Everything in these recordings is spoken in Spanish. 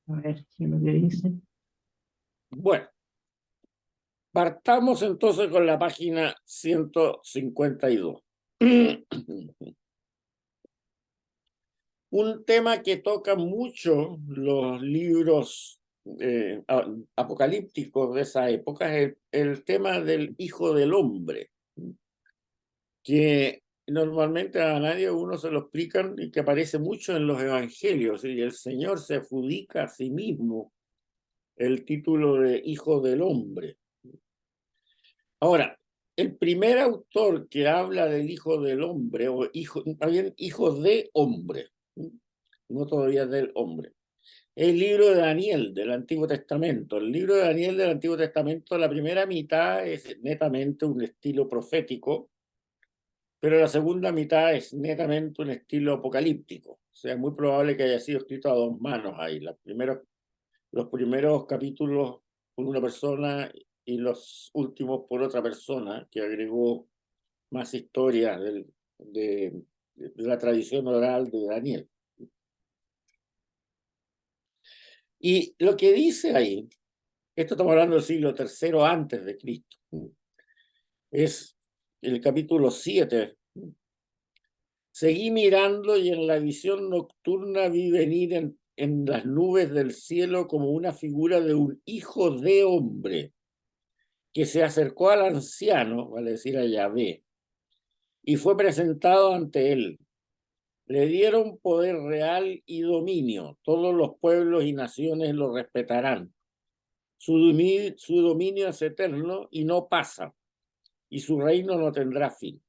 A ver, ¿qué es lo que dice? Bueno, partamos entonces con la página 152. Un tema que toca mucho los libros apocalípticos de esa época es el tema del Hijo del Hombre, que normalmente a nadie uno se lo explican y que aparece mucho en los evangelios, y el Señor se adjudica a sí mismo el título de Hijo del Hombre. Ahora, el primer autor que habla del Hijo del Hombre, o también Hijo de Hombre, no todavía del hombre, es el libro de Daniel del Antiguo Testamento. El libro de Daniel del Antiguo Testamento, la primera mitad es netamente un estilo profético, pero la segunda mitad es netamente un estilo apocalíptico. O sea, es muy probable que haya sido escrito a dos manos ahí. Los primeros capítulos por una persona y los últimos por otra persona, que agregó más historias de la tradición oral de Daniel. Y lo que dice ahí, esto estamos hablando del siglo III antes de Cristo, es el capítulo 7. Seguí mirando y en la visión nocturna vi venir en las nubes del cielo como una figura de un hijo de hombre que se acercó al anciano, vale decir a Yahvé, y fue presentado ante él. Le dieron poder real y dominio. Todos los pueblos y naciones lo respetarán. Su dominio es eterno y no pasa, y su reino no tendrá fin.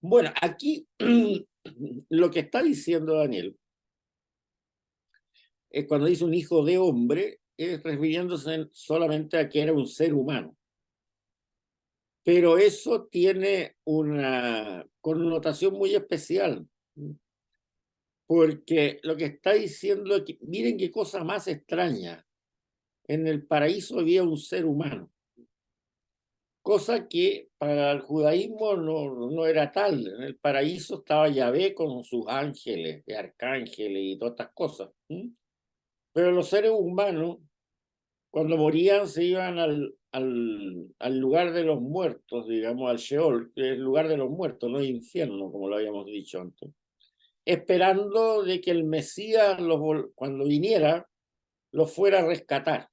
Bueno, aquí lo que está diciendo Daniel es cuando dice un hijo de hombre, es refiriéndose solamente a que era un ser humano. Pero eso tiene una connotación muy especial, porque lo que está diciendo es que, miren qué cosa más extraña, en el paraíso había un ser humano, cosa que para el judaísmo no era tal. En el paraíso estaba Yahvé con sus ángeles, arcángeles y todas estas cosas. Pero los seres humanos, cuando morían, se iban al lugar de los muertos, digamos, al Sheol, que es el lugar de los muertos, no infierno, como lo habíamos dicho antes, esperando de que el Mesías, cuando viniera, los fuera a rescatar.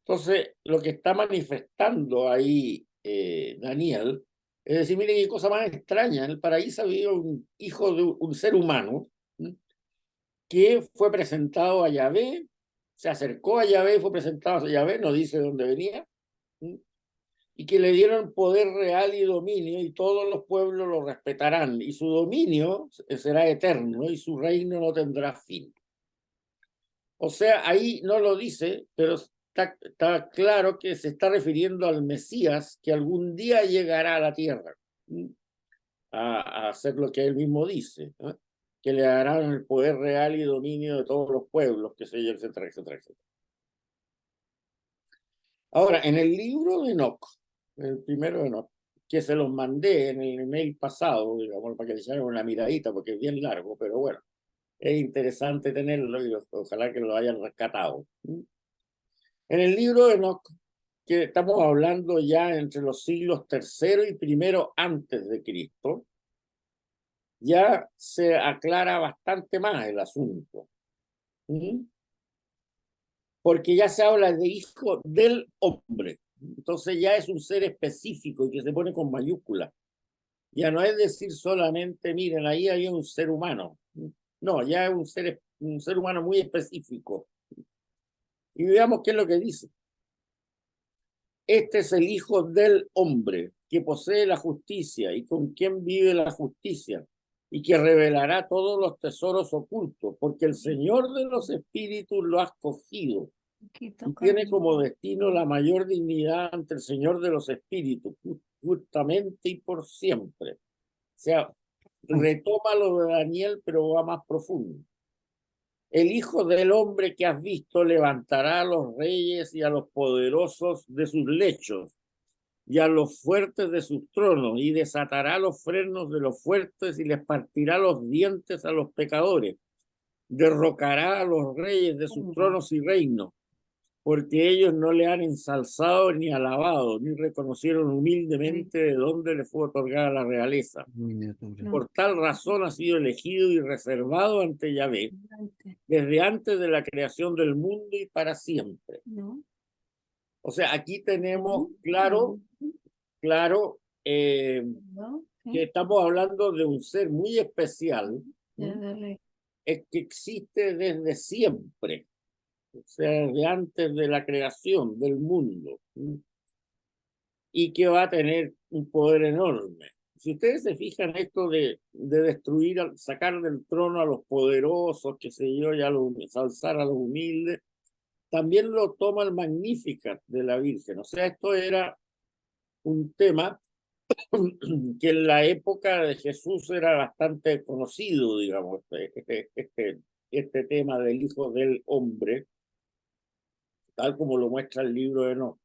Entonces, lo que está manifestando ahí Daniel, es decir, miren qué cosa más extraña, en el paraíso había un hijo de un ser humano que fue presentado a Yahvé, se acercó a Yahvé, fue presentado a Yahvé, no dice dónde venía, y que le dieron poder real y dominio, y todos los pueblos lo respetarán, y su dominio será eterno, y su reino no tendrá fin. O sea, ahí no lo dice, pero está claro que se está refiriendo al Mesías que algún día llegará a la tierra a hacer lo que él mismo dice, ¿no? Que le darán el poder real y dominio de todos los pueblos, que se yo, etcétera, etcétera, etcétera. Ahora, en el libro de Enoch, el primero de Enoch, que se los mandé en el email pasado, digamos, para que le echaran una miradita, porque es bien largo, pero bueno, es interesante tenerlo y ojalá que lo hayan rescatado. En el libro de Enoch, que estamos hablando ya entre los siglos tercero y primero antes de Cristo, ya se aclara bastante más el asunto. Porque ya se habla de hijo del hombre. Entonces ya es un ser específico y que se pone con mayúscula. Ya no es decir solamente, miren, ahí había un ser humano. No, ya es un ser humano muy específico. Y veamos qué es lo que dice. Este es el hijo del hombre que posee la justicia y con quien vive la justicia y que revelará todos los tesoros ocultos, porque el Señor de los espíritus lo ha escogido y tiene como destino la mayor dignidad ante el Señor de los espíritus, justamente y por siempre. O sea, retoma lo de Daniel, pero va más profundo. El Hijo del Hombre que has visto levantará a los reyes y a los poderosos de sus lechos y a los fuertes de sus tronos, y desatará los frenos de los fuertes y les partirá los dientes a los pecadores, derrocará a los reyes de sus tronos y reinos, porque ellos no le han ensalzado ni alabado, ni reconocieron humildemente de dónde le fue otorgada la realeza. Por tal razón ha sido elegido y reservado ante Yahvé desde antes de la creación del mundo y para siempre. O sea, aquí tenemos claro que estamos hablando de un ser muy especial, es que existe desde siempre, o sea, de antes de la creación del mundo, y que va a tener un poder enorme. Si ustedes se fijan esto de destruir, sacar del trono a los poderosos, que se yo, ya alzar a los humildes, también lo toma el Magnificat de la Virgen. O sea, esto era un tema que en la época de Jesús era bastante conocido, digamos, este tema del Hijo del Hombre, tal como lo muestra el libro de Enoc.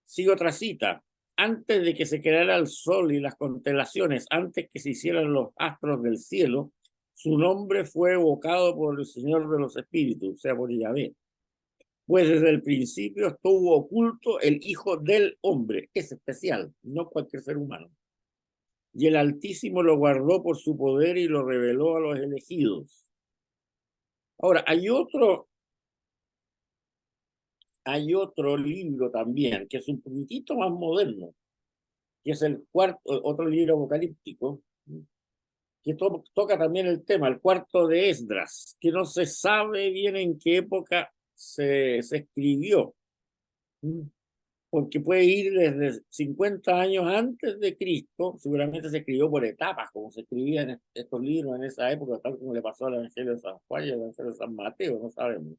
Sigo otra cita. Antes de que se creara el sol y las constelaciones, antes que se hicieran los astros del cielo, su nombre fue evocado por el Señor de los Espíritus, o sea, por Yahvé. Pues desde el principio estuvo oculto el Hijo del Hombre, es especial, no cualquier ser humano. Y el Altísimo lo guardó por su poder y lo reveló a los elegidos. Ahora, hay otro libro también, que es un poquitito más moderno, que es el otro libro apocalíptico, que toca también el tema, el cuarto de Esdras, que no se sabe bien en qué época se escribió, porque puede ir desde 50 años antes de Cristo, seguramente se escribió por etapas, como se escribían estos libros en esa época, tal como le pasó al Evangelio de San Juan y al Evangelio de San Mateo, no sabemos.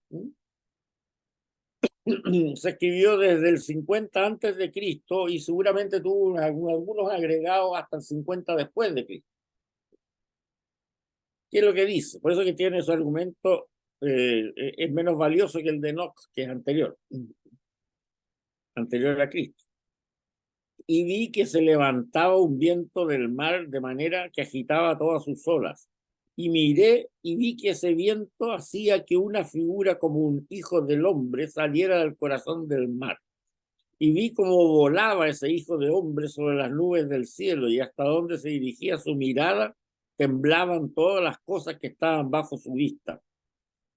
Se escribió desde el 50 antes de Cristo y seguramente tuvo algunos agregados hasta el 50 después de Cristo. ¿Qué es lo que dice? Por eso que tiene su argumento, es menos valioso que el de Enoch, que es anterior a Cristo. Y vi que se levantaba un viento del mar de manera que agitaba todas sus olas. Y miré y vi que ese viento hacía que una figura como un hijo del hombre saliera del corazón del mar. Y vi cómo volaba ese hijo de hombre sobre las nubes del cielo, y hasta donde se dirigía su mirada temblaban todas las cosas que estaban bajo su vista.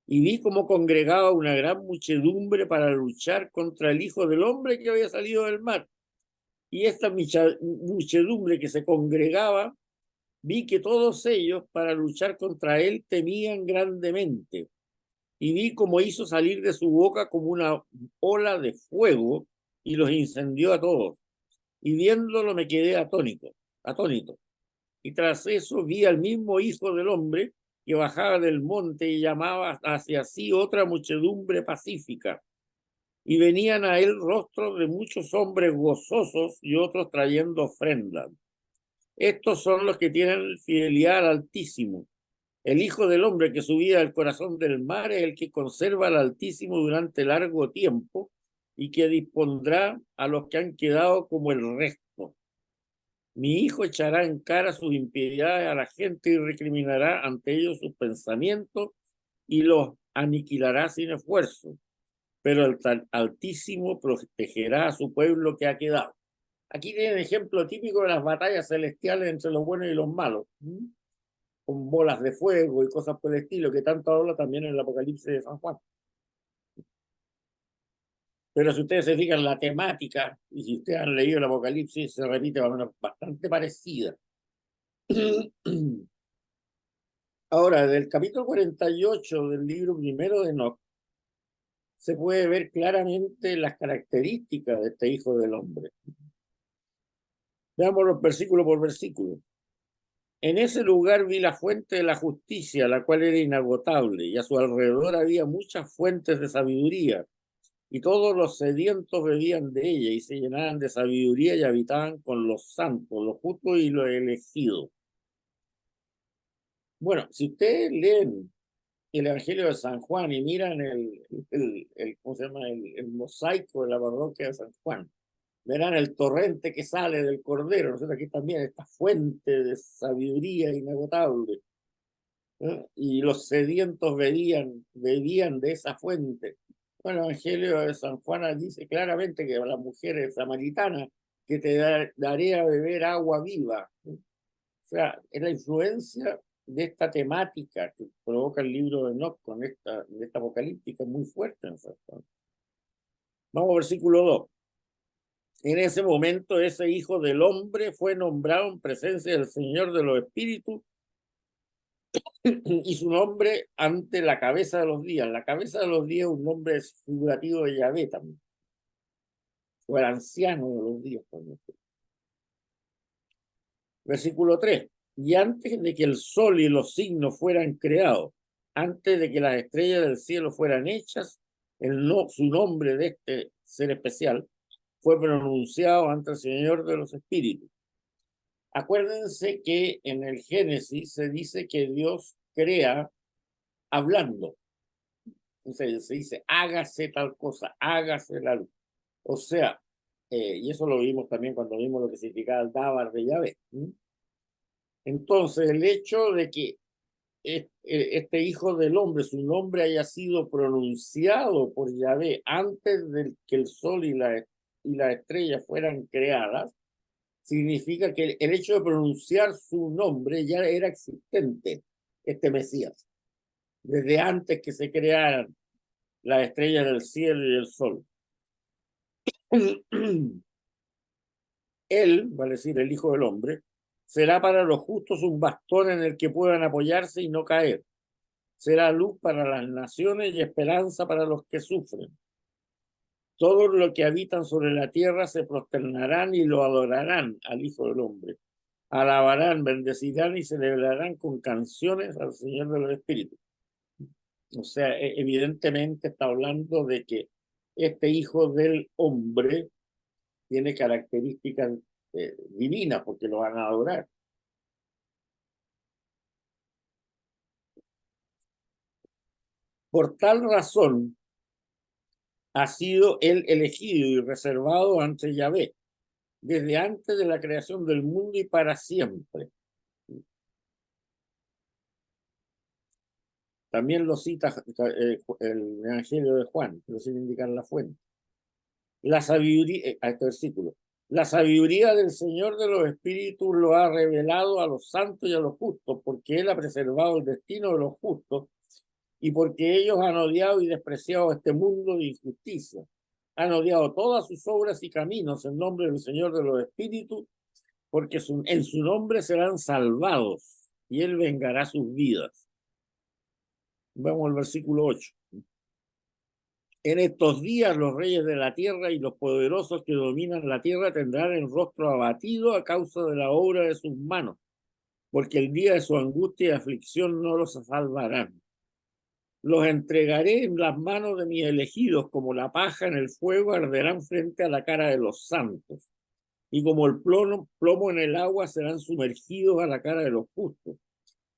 Y vi cómo congregaba una gran muchedumbre para luchar contra el Hijo del Hombre que había salido del mar. Y esta muchedumbre que se congregaba, vi que todos ellos para luchar contra él temían grandemente. Y vi cómo hizo salir de su boca como una ola de fuego y los incendió a todos. Y viéndolo me quedé atónito. Y tras eso vi al mismo Hijo del Hombre que bajaba del monte y llamaba hacia sí otra muchedumbre pacífica. Y venían a él rostros de muchos hombres gozosos y otros trayendo ofrendas. Estos son los que tienen fidelidad al Altísimo. El Hijo del Hombre que subía al corazón del mar es el que conserva al Altísimo durante largo tiempo y que dispondrá a los que han quedado como el resto. Mi hijo echará en cara sus impiedades a la gente y recriminará ante ellos sus pensamientos y los aniquilará sin esfuerzo. Pero el Altísimo protegerá a su pueblo que ha quedado. Aquí tienen ejemplo típico de las batallas celestiales entre los buenos y los malos, con bolas de fuego y cosas por el estilo, que tanto habla también en el Apocalipsis de San Juan. Pero si ustedes se fijan, la temática, y si ustedes han leído el Apocalipsis, se repite bastante parecida. Ahora, del capítulo 48 del libro primero de Enoc, se puede ver claramente las características de este Hijo del Hombre. Veamos versículo por versículo. En ese lugar vi la fuente de la justicia, la cual era inagotable, y a su alrededor había muchas fuentes de sabiduría, y todos los sedientos bebían de ella y se llenaban de sabiduría y habitaban con los santos, los justos y los elegidos. Bueno, si ustedes leen el Evangelio de San Juan y miran ¿cómo se llama? El mosaico de la parroquia de San Juan, verán el torrente que sale del Cordero. Nosotros aquí también esta fuente de sabiduría inagotable. Y los sedientos bebían de esa fuente. Bueno, el Evangelio de San Juan dice claramente que la mujer es samaritana, que te daré a beber agua viva. O sea, es la influencia de esta temática que provoca el libro de Enoch con esta apocalíptica muy fuerte en San Juan. Vamos al versículo 2. En ese momento ese hijo del hombre fue nombrado en presencia del Señor de los Espíritus y su nombre ante la cabeza de los días. La cabeza de los días es un nombre figurativo de Yahvé también, o el anciano de los días también. Versículo 3. Y antes de que el sol y los signos fueran creados, antes de que las estrellas del cielo fueran hechas, su nombre de este ser especial fue pronunciado ante el Señor de los Espíritus. Acuérdense que en el Génesis se dice que Dios crea hablando. Entonces se dice, hágase tal cosa, hágase la luz. O sea, y eso lo vimos también cuando vimos lo que significaba el Dabar de Yahvé. Entonces, el hecho de que este hijo del hombre, su nombre haya sido pronunciado por Yahvé antes de que el sol y la estrella fueran creadas, significa que el hecho de pronunciar su nombre ya era existente, este Mesías, desde antes que se crearan las estrellas del cielo y el sol. Él, vale decir, el Hijo del Hombre, será para los justos un bastón en el que puedan apoyarse y no caer. Será luz para las naciones y esperanza para los que sufren. Todos los que habitan sobre la tierra se prosternarán y lo adorarán al Hijo del Hombre. Alabarán, bendecirán y celebrarán con canciones al Señor de los Espíritus. O sea, evidentemente está hablando de que este Hijo del Hombre tiene características divinas porque lo van a adorar. Por tal razón ha sido él elegido y reservado ante Yahvé, desde antes de la creación del mundo y para siempre. También lo cita el Evangelio de Juan, pero sin indicar la fuente. La sabiduría, a este versículo, la sabiduría del Señor de los Espíritus lo ha revelado a los santos y a los justos, porque Él ha preservado el destino de los justos y porque ellos han odiado y despreciado este mundo de injusticia. Han odiado todas sus obras y caminos en nombre del Señor de los Espíritus, porque en su nombre serán salvados y Él vengará sus vidas. Vamos al versículo 8. En estos días los reyes de la tierra y los poderosos que dominan la tierra tendrán el rostro abatido a causa de la obra de sus manos, porque el día de su angustia y aflicción no los salvarán. Los entregaré en las manos de mis elegidos, como la paja en el fuego arderán frente a la cara de los santos, y como el plomo en el agua serán sumergidos a la cara de los justos.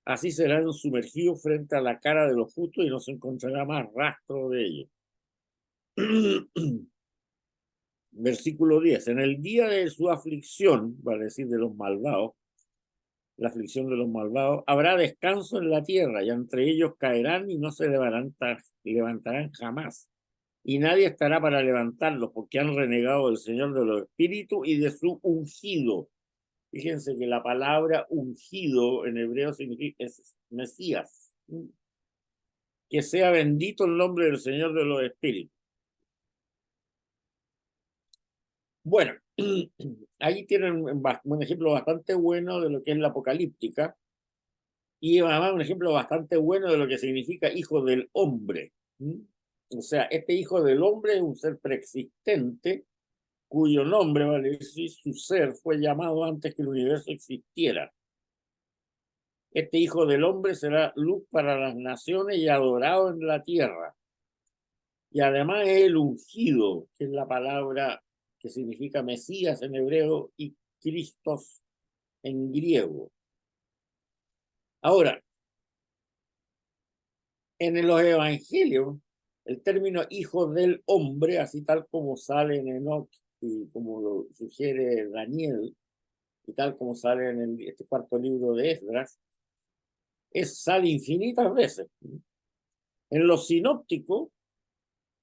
Así serán sumergidos frente a la cara de los justos y no se encontrará más rastro de ellos. Versículo 10. En el día de su aflicción, vale decir de los malvados, la aflicción de los malvados, habrá descanso en la tierra y entre ellos caerán y no se levantarán jamás. Y nadie estará para levantarlos porque han renegado del Señor de los Espíritus y de su ungido. Fíjense que la palabra ungido en hebreo significa es Mesías. Que sea bendito el nombre del Señor de los Espíritus. Bueno, ahí tienen un ejemplo bastante bueno de lo que es la apocalíptica y además un ejemplo bastante bueno de lo que significa hijo del hombre. O sea, este hijo del hombre es un ser preexistente cuyo nombre, vale decir, su ser fue llamado antes que el universo existiera. Este hijo del hombre será luz para las naciones y adorado en la tierra. Y además es el ungido, que es la palabra que significa Mesías en hebreo y Cristos en griego. Ahora, en los evangelios, el término hijo del hombre, así tal como sale en Enoch y como lo sugiere Daniel, y tal como sale en este cuarto libro de Esdras, sale infinitas veces. En los sinópticos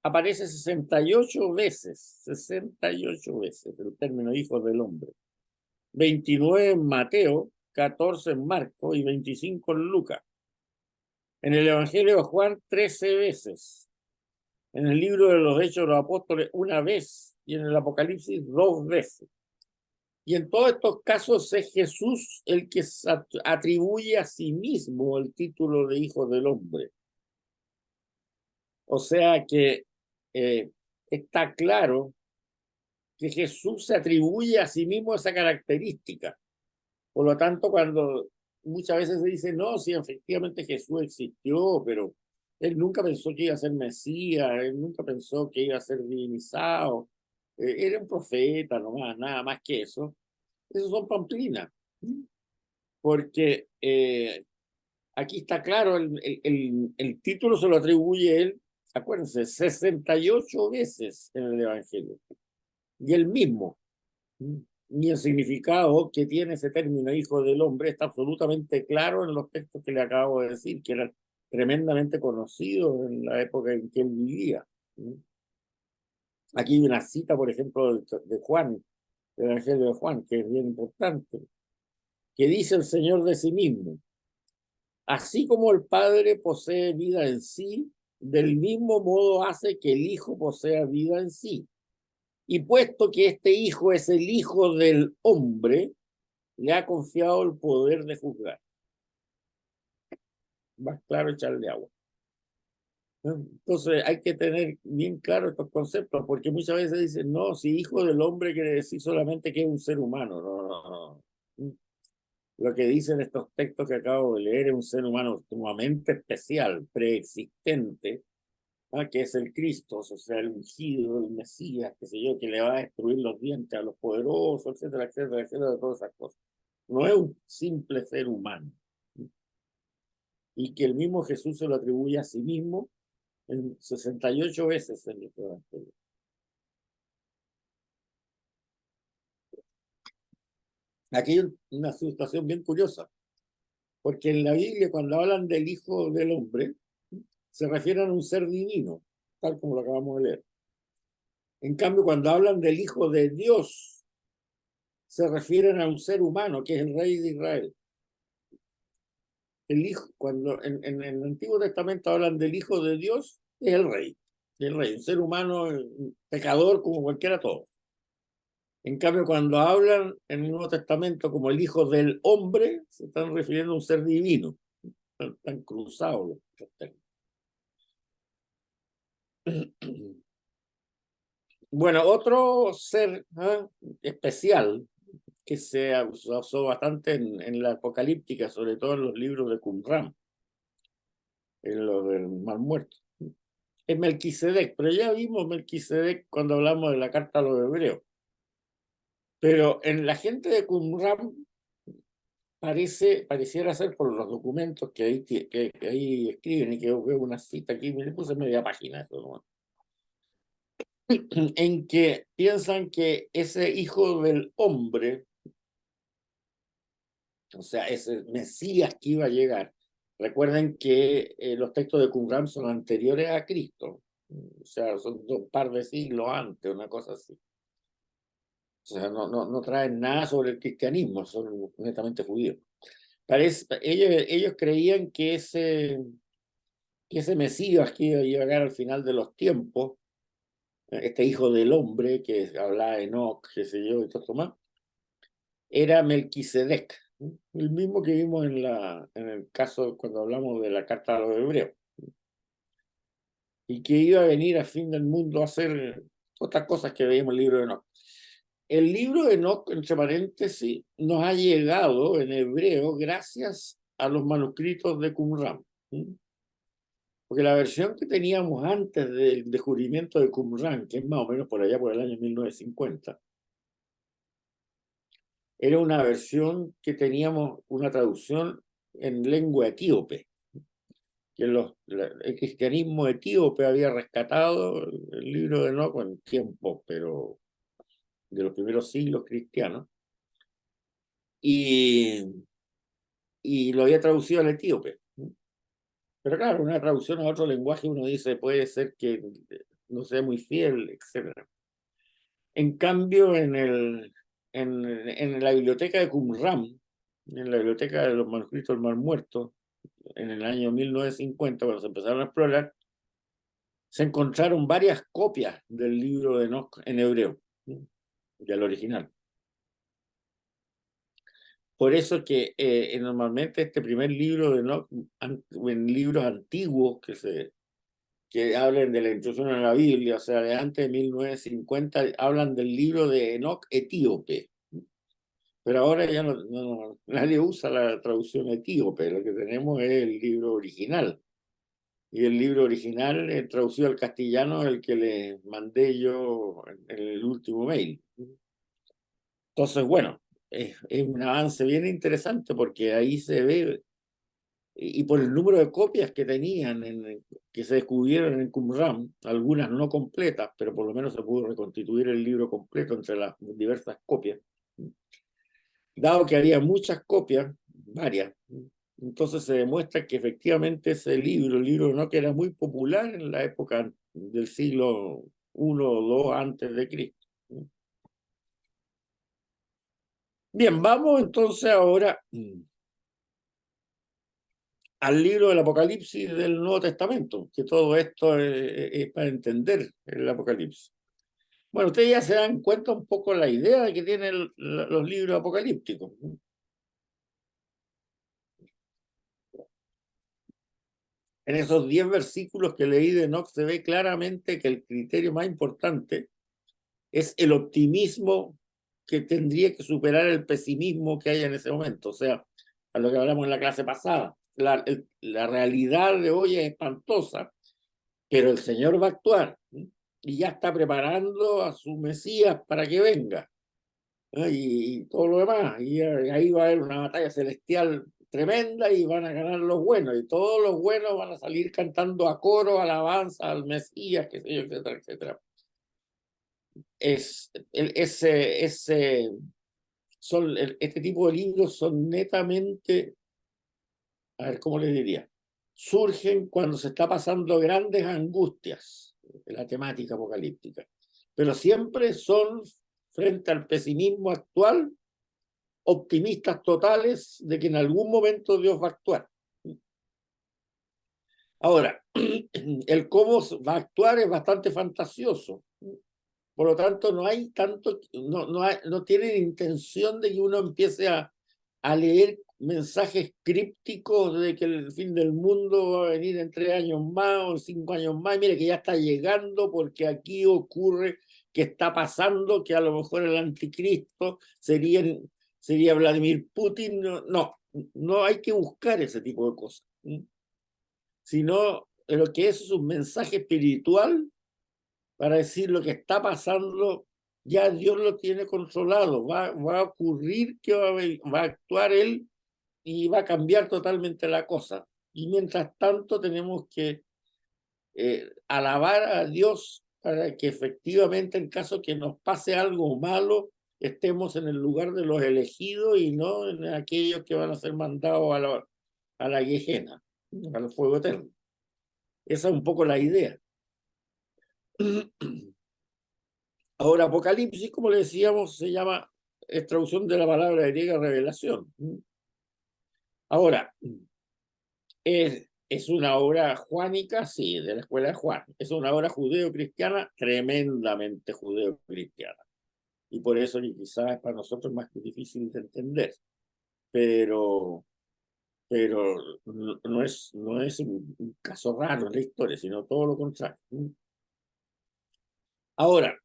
aparece 68 veces, 68 veces el término hijo del hombre. 29 en Mateo, 14 en Marcos y 25 en Lucas. En el Evangelio de Juan, 13 veces. En el libro de los Hechos de los Apóstoles, una vez. Y en el Apocalipsis, 2 veces. Y en todos estos casos es Jesús el que atribuye a sí mismo el título de hijo del hombre. O sea que está claro que Jesús se atribuye a sí mismo esa característica. Por lo tanto, cuando muchas veces se dice, no, sí, efectivamente Jesús existió, pero él nunca pensó que iba a ser Mesías, él nunca pensó que iba a ser divinizado, era un profeta nomás, nada más que eso. Esos son pamplinas, porque aquí está claro, el título se lo atribuye él, acuérdense, 68 veces en el Evangelio, y él mismo. Y el significado que tiene ese término hijo del hombre está absolutamente claro en los textos que le acabo de decir, que eran tremendamente conocidos en la época en que él vivía. Aquí hay una cita, por ejemplo, de Juan, del Evangelio de Juan, que es bien importante, que dice el Señor de sí mismo: así como el Padre posee vida en sí, del mismo modo hace que el Hijo posea vida en sí. Y puesto que este Hijo es el Hijo del hombre, le ha confiado el poder de juzgar. Más claro, echarle agua. Entonces hay que tener bien claro estos conceptos, porque muchas veces dicen, no, si hijo del hombre quiere decir solamente que es un ser humano. No, no, no. Lo que dicen estos textos que acabo de leer es un ser humano sumamente especial, preexistente, que es el Cristo, o sea, el ungido, el Mesías, qué sé yo, que le va a destruir los dientes a los poderosos, etcétera, etcétera, etcétera, todas esas cosas. No es un simple ser humano. Y que el mismo Jesús se lo atribuye a sí mismo en 68 veces en el Evangelio. Aquí hay una situación bien curiosa, porque en la Biblia cuando hablan del Hijo del Hombre, se refieren a un ser divino, tal como lo acabamos de leer. En cambio, cuando hablan del Hijo de Dios, se refieren a un ser humano, que es el Rey de Israel. El Hijo, cuando en el Antiguo Testamento hablan del Hijo de Dios, es el Rey, un ser humano, un pecador como cualquiera todo. En cambio, cuando hablan en el Nuevo Testamento como el Hijo del Hombre, se están refiriendo a un ser divino. Están cruzados los términos. Bueno, otro ser especial que se usó bastante en la apocalíptica, sobre todo en los libros de Qumran, en los del Mar Muerto, es Melquisedec. Pero ya vimos Melquisedec cuando hablamos de la carta a los hebreos. Pero en la gente de Qumran pareciera ser por los documentos que ahí escriben, y que veo una cita aquí, me puse media página eso, ¿no? En que piensan que ese hijo del hombre, o sea, ese Mesías que iba a llegar, recuerden que los textos de Qumran son anteriores a Cristo, o sea, son un par de siglos antes, una cosa así. O sea, no traen nada sobre el cristianismo, son netamente judíos. Ellos creían que ese Mesías que iba a llegar al final de los tiempos, este hijo del hombre que hablaba Enoch, qué sé yo, y todo esto más, era Melquisedec, el mismo que vimos en el caso cuando hablamos de la carta a los hebreos, y que iba a venir a fin del mundo a hacer otras cosas que veíamos en el libro de Enoch. El libro de Enoch, entre paréntesis, nos ha llegado en hebreo gracias a los manuscritos de Qumran. Porque la versión que teníamos antes del descubrimiento de Qumran, que es más o menos por allá por el año 1950, era una versión que teníamos una traducción en lengua etíope, que el cristianismo etíope había rescatado el libro de Enoch en tiempo, pero de los primeros siglos cristianos. Y y lo había traducido al etíope. Pero claro, una traducción a otro lenguaje uno dice puede ser que no sea muy fiel, etc. En cambio, en la biblioteca de Qumran, en la biblioteca de los manuscritos del Mar Muerto, en el año 1950, cuando se empezaron a explorar, se encontraron varias copias del libro de Enoch en hebreo, del original. Por eso que normalmente este primer libro de Enoch, en libros antiguos que hablen de la introducción a la Biblia, o sea, de antes de 1950, hablan del libro de Enoch etíope. Pero ahora ya nadie usa la traducción etíope, lo que tenemos es el libro original. Y el libro original, traducido al castellano, el que le mandé yo en el último mail. Entonces, bueno, es un avance bien interesante porque ahí se ve, y por el número de copias que tenían, que se descubrieron en Qumran, algunas no completas, pero por lo menos se pudo reconstituir el libro completo entre las diversas copias. Dado que había muchas copias, varias, entonces se demuestra que efectivamente ese libro, el libro no que era muy popular en la época del siglo I o II antes de Cristo. Bien, vamos entonces ahora al libro del Apocalipsis del Nuevo Testamento, que todo esto es para entender el Apocalipsis. Bueno, ustedes ya se dan cuenta un poco la idea que tienen los libros apocalípticos. En esos 10 versículos que leí de Enoch se ve claramente que el criterio más importante es el optimismo que tendría que superar el pesimismo que hay en ese momento. O sea, a lo que hablamos en la clase pasada, la realidad de hoy es espantosa, pero el Señor va a actuar y ya está preparando a su Mesías para que venga. Y todo lo demás. Y ahí va a haber una batalla celestial tremenda y van a ganar los buenos. Y todos los buenos van a salir cantando a coro, alabanza al Mesías, qué sé yo, etcétera, etcétera. Este tipo de libros son netamente, a ver cómo les diría, surgen cuando se está pasando grandes angustias en la temática apocalíptica, pero siempre son frente al pesimismo actual optimistas totales de que en algún momento Dios va a actuar. Ahora, el cómo va a actuar es bastante fantasioso. Por lo tanto, no hay tanto, no tienen intención de que uno empiece a leer mensajes crípticos de que el fin del mundo va a venir en 3 años más o en 5 años más. Mire que ya está llegando porque aquí ocurre que está pasando, que a lo mejor el anticristo sería Vladimir Putin. No hay que buscar ese tipo de cosas, sino lo que es un mensaje espiritual para decir lo que está pasando, ya Dios lo tiene controlado, va a ocurrir que va a actuar Él y va a cambiar totalmente la cosa. Y mientras tanto tenemos que alabar a Dios para que efectivamente en caso que nos pase algo malo, estemos en el lugar de los elegidos y no en aquellos que van a ser mandados a la Gehenna, al fuego eterno. Esa es un poco la idea. Ahora, Apocalipsis, como le decíamos, se llama, es traducción de la palabra griega revelación. Ahora, es una obra juánica, sí, de la escuela de Juan. Es una obra judeo-cristiana, tremendamente judeo-cristiana. Y por eso quizás es para nosotros más difícil de entender. Pero no es un caso raro en la historia, sino todo lo contrario. Ahora,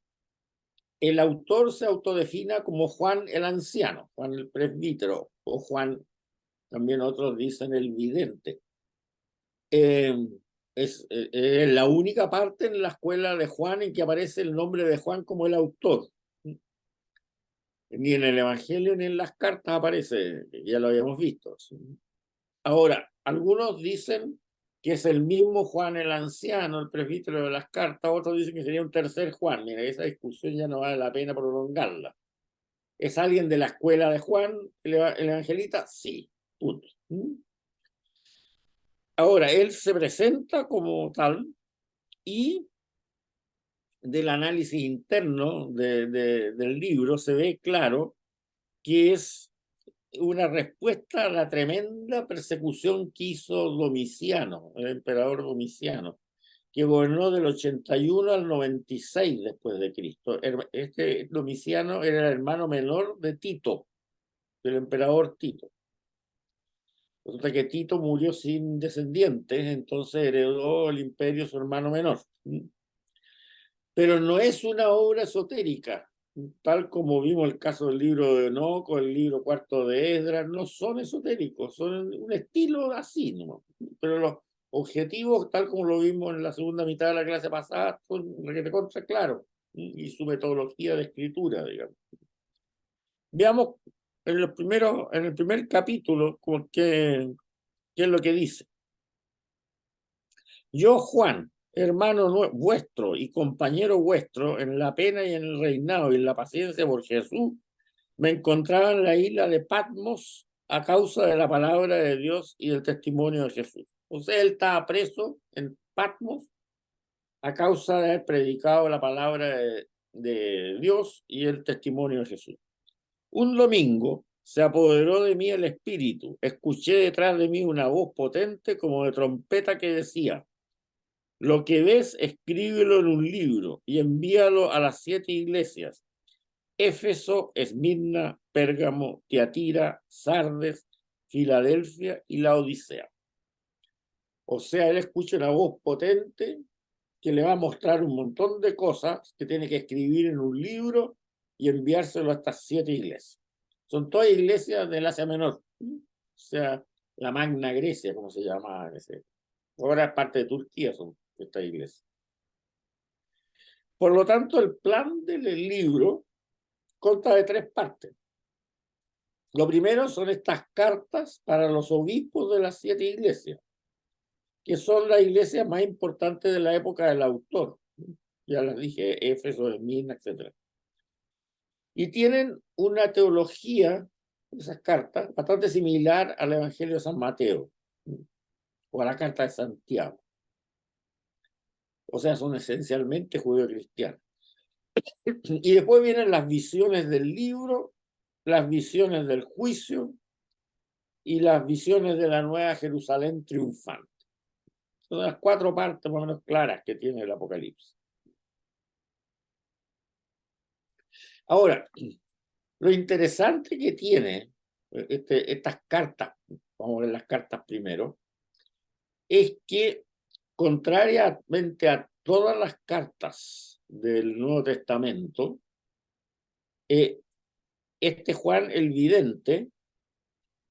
el autor se autodefina como Juan el Anciano, Juan el Presbítero, o Juan, también otros dicen el Vidente. Es la única parte en la escuela de Juan en que aparece el nombre de Juan como el autor. Ni en el Evangelio ni en las cartas aparece, ya lo habíamos visto. Ahora, algunos dicen que es el mismo Juan el Anciano, el presbítero de las cartas, otros dicen que sería un tercer Juan. Mira, esa discusión ya no vale la pena prolongarla. ¿Es alguien de la escuela de Juan, el evangelista? Sí, punto. Ahora, él se presenta como tal y del análisis interno del libro se ve claro que es una respuesta a la tremenda persecución que hizo Domiciano, el emperador Domiciano, que gobernó del 81 al 96 después de Cristo. Este Domiciano era el hermano menor de Tito, del emperador Tito. Resulta que Tito murió sin descendientes, entonces heredó el imperio su hermano menor. Pero no es una obra esotérica, tal como vimos el caso del libro de Enoc o el libro cuarto de Esdras, no son esotéricos, son un estilo así, ¿no? Pero los objetivos, tal como lo vimos en la segunda mitad de la clase pasada, son recontra claros, y su metodología de escritura, digamos. Veamos en el primer capítulo qué es lo que dice. Yo, Juan, hermano vuestro y compañero vuestro en la pena y en el reinado y en la paciencia por Jesús, me encontraba en la isla de Patmos a causa de la palabra de Dios y del testimonio de Jesús. O sea, él estaba preso en Patmos a causa de haber predicado la palabra de Dios y el testimonio de Jesús. Un domingo se apoderó de mí el espíritu. Escuché detrás de mí una voz potente como de trompeta que decía: lo que ves, escríbelo en un libro y envíalo a las 7 iglesias: Éfeso, Esmirna, Pérgamo, Tiatira, Sardes, Filadelfia y la Odisea. O sea, él escucha una voz potente que le va a mostrar un montón de cosas que tiene que escribir en un libro y enviárselo a estas 7 iglesias. Son todas iglesias del Asia Menor, o sea, la Magna Grecia, como se llama en ese. Ahora es parte de Turquía, son estas iglesias. Por lo tanto, el plan del libro consta de 3 partes. Lo primero son estas cartas para los obispos de las 7 iglesias, que son las iglesias más importantes de la época del autor. Ya les dije, Éfeso, Esmirna, etc. Y tienen una teología, esas cartas, bastante similar al Evangelio de San Mateo o a la carta de Santiago. O sea, son esencialmente judeo-cristianas. Y después vienen las visiones del libro, las visiones del juicio y las visiones de la Nueva Jerusalén triunfante. Son las 4 partes más o menos claras que tiene el Apocalipsis. Ahora, lo interesante que tiene estas cartas, vamos a ver las cartas primero, es que contrariamente a todas las cartas del Nuevo Testamento, este Juan el Vidente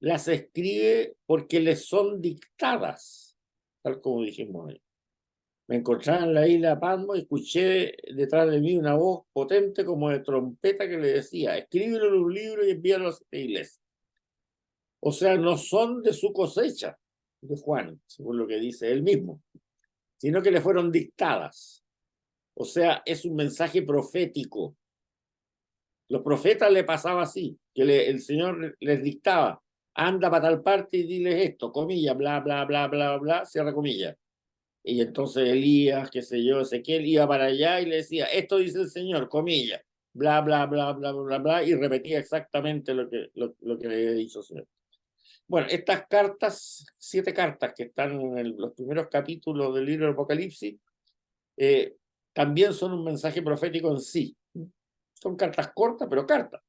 las escribe porque les son dictadas, tal como dijimos ahí. Me encontraba en la isla de Patmos y escuché detrás de mí una voz potente como de trompeta que le decía: escríbelo en un libro y envíalo a esta iglesia. O sea, no son de su cosecha, de Juan, según lo que dice él mismo, sino que le fueron dictadas. O sea, es un mensaje profético. Los profetas le pasaba así, que el Señor les dictaba: anda para tal parte y diles esto, comilla, bla, bla, bla, bla, bla, cierra comillas. Y entonces Elías, qué sé yo, Ezequiel iba para allá y le decía: esto dice el Señor, comilla, bla, bla, bla, bla, bla, bla, y repetía exactamente lo que le había dicho el Señor. Bueno, estas cartas, 7 cartas que están en los primeros capítulos del libro del Apocalipsis, también son un mensaje profético en sí. Son cartas cortas, pero cartas.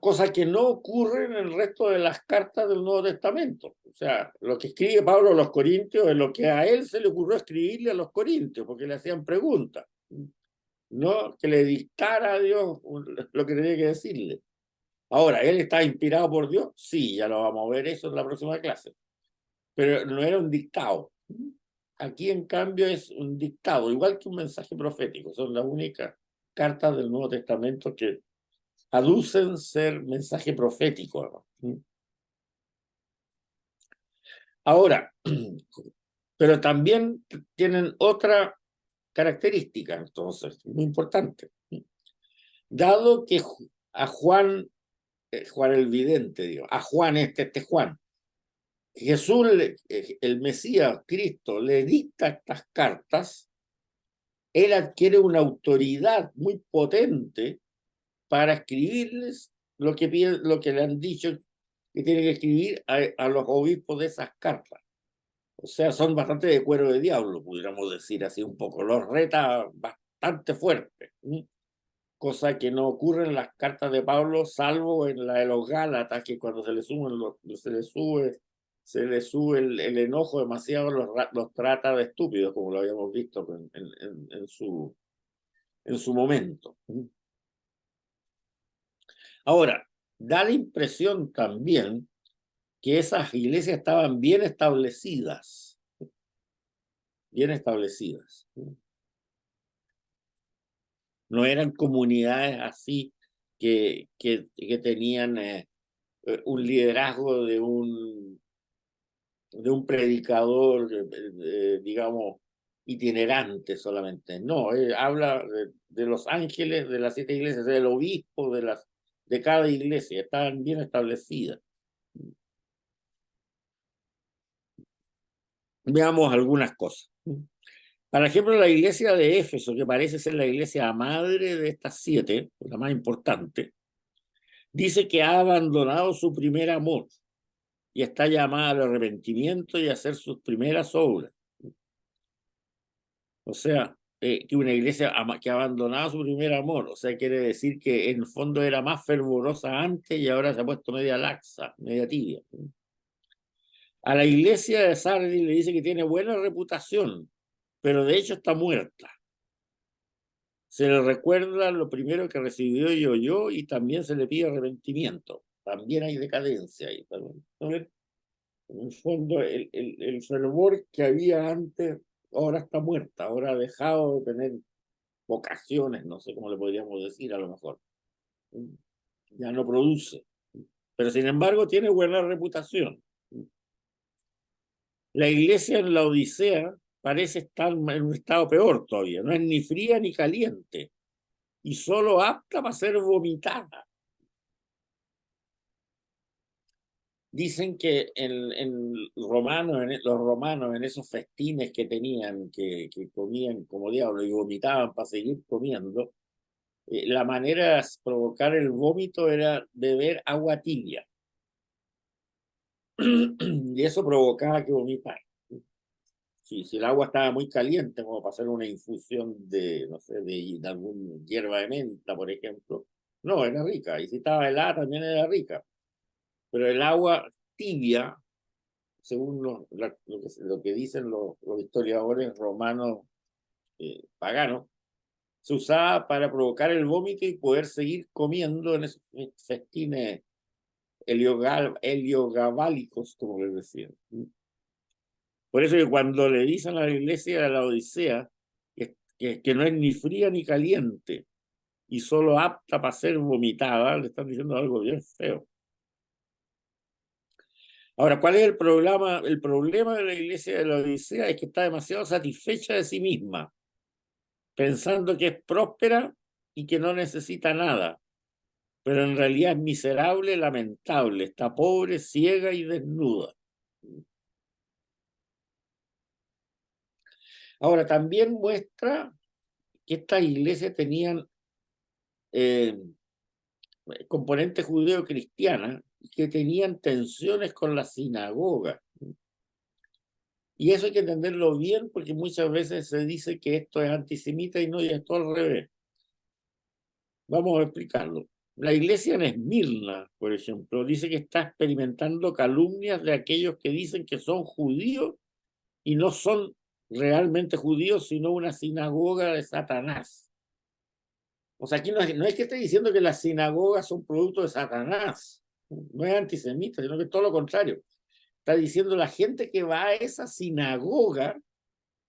Cosa que no ocurre en el resto de las cartas del Nuevo Testamento. O sea, lo que escribe Pablo a los Corintios es lo que a él se le ocurrió escribirle a los Corintios, porque le hacían preguntas, no que le dictara a Dios lo que tenía que decirle. Ahora, ¿él está inspirado por Dios? Sí, ya lo vamos a ver eso en la próxima clase. Pero no era un dictado. Aquí, en cambio, es un dictado, igual que un mensaje profético. Son las únicas cartas del Nuevo Testamento que aducen ser mensaje profético, ¿no? Ahora, pero también tienen otra característica, entonces, muy importante. Dado que a Juan, Juan el Vidente, digo, a Juan este Juan, Jesús, el Mesías, Cristo, le dicta estas cartas, él adquiere una autoridad muy potente para escribirles lo que le han dicho que tiene que escribir a los obispos de esas cartas. O sea, son bastante de cuero de diablo, pudiéramos decir así un poco. Los reta bastante fuerte, cosa que no ocurre en las cartas de Pablo, salvo en la de los Gálatas, que cuando se le sube el enojo demasiado, los trata de estúpidos, como lo habíamos visto en su momento. Ahora, da la impresión también que esas iglesias estaban bien establecidas, bien establecidas. No eran comunidades así que tenían un liderazgo de un predicador, digamos, itinerante solamente. No, habla de los ángeles de las 7 iglesias, del obispo de cada iglesia, estaban bien establecidas. Veamos algunas cosas. Por ejemplo, la iglesia de Éfeso, que parece ser la iglesia madre de estas 7, la más importante, dice que ha abandonado su primer amor y está llamada al arrepentimiento y a hacer sus primeras obras. O sea, que una iglesia que ha abandonado su primer amor, o sea, quiere decir que en el fondo era más fervorosa antes y ahora se ha puesto media laxa, media tibia. A la iglesia de Sardis le dice que tiene buena reputación, pero de hecho está muerta. Se le recuerda lo primero que recibió y oyó y también se le pide arrepentimiento. También hay decadencia ahí. En el fondo, el fervor que había antes ahora está muerta, ahora ha dejado de tener vocaciones, no sé cómo le podríamos decir a lo mejor. Ya no produce. Pero sin embargo tiene buena reputación. La iglesia en la Odisea parece estar en un estado peor todavía. No es ni fría ni caliente y solo apta para ser vomitada. Dicen que los romanos, en esos festines que tenían, que comían como diablo y vomitaban para seguir comiendo, la manera de provocar el vómito era beber agua tibia. Y eso provocaba que vomitara. Si el agua estaba muy caliente, como para hacer una infusión de, no sé, de alguna hierba de menta, por ejemplo, no, era rica. Y si estaba helada, también era rica. Pero el agua tibia, según lo que dicen los historiadores romanos paganos, se usaba para provocar el vómito y poder seguir comiendo en esos festines heliogábalicos, como les decían. Por eso que cuando le dicen a la iglesia de la Odisea que no es ni fría ni caliente y solo apta para ser vomitada, le están diciendo algo bien feo. Ahora, ¿cuál es el problema? El problema de la iglesia de la Odisea es que está demasiado satisfecha de sí misma, pensando que es próspera y que no necesita nada, pero en realidad es miserable, lamentable, está pobre, ciega y desnuda. Ahora, también muestra que estas iglesias tenían componente judeo-cristiana y que tenían tensiones con la sinagoga. Y eso hay que entenderlo bien porque muchas veces se dice que esto es antisemita y no, y esto al revés. Vamos a explicarlo. La iglesia en Esmirna, por ejemplo, dice que está experimentando calumnias de aquellos que dicen que son judíos y no son realmente judíos, sino una sinagoga de Satanás. O sea, aquí no es que esté diciendo que las sinagogas son producto de Satanás. No es antisemita, sino que es todo lo contrario. Está diciendo la gente que va a esa sinagoga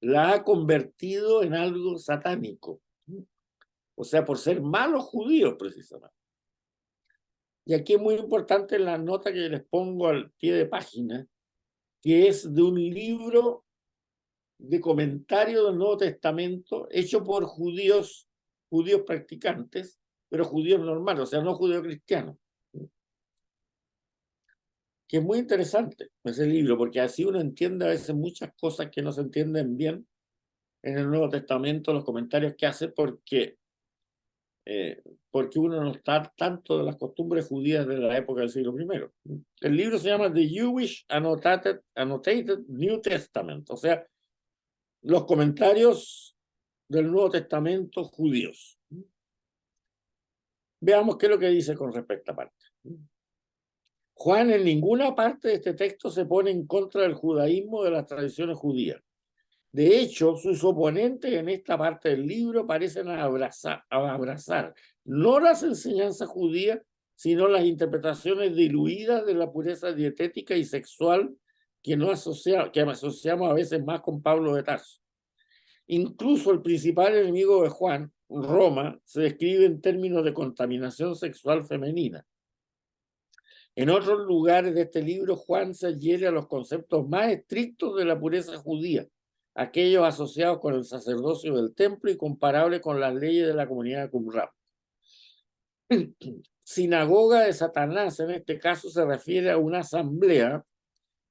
la ha convertido en algo satánico. O sea, por ser malos judíos, precisamente. Y aquí es muy importante la nota que les pongo al pie de página, que es de un libro de comentario del Nuevo Testamento hecho por judíos practicantes, pero judíos normales, o sea, no judíos cristianos. que es muy interesante ese libro, porque así uno entiende a veces muchas cosas que no se entienden bien en el Nuevo Testamento, los comentarios que hace, porque uno no está tanto de las costumbres judías de la época del siglo I. El libro se llama The Jewish Annotated New Testament, o sea, los comentarios del Nuevo Testamento judíos. Veamos qué es lo que dice con respecto a parte. Juan en ninguna parte de este texto se pone en contra del judaísmo de las tradiciones judías. De hecho, sus oponentes en esta parte del libro parecen abrazar no las enseñanzas judías, sino las interpretaciones diluidas de la pureza dietética y sexual que asociamos a veces más con Pablo de Tarso. Incluso el principal enemigo de Juan, Roma, se describe en términos de contaminación sexual femenina. En otros lugares de este libro, Juan se adhiere a los conceptos más estrictos de la pureza judía, aquellos asociados con el sacerdocio del templo y comparables con las leyes de la comunidad de Qumran. Sinagoga de Satanás, en este caso, se refiere a una asamblea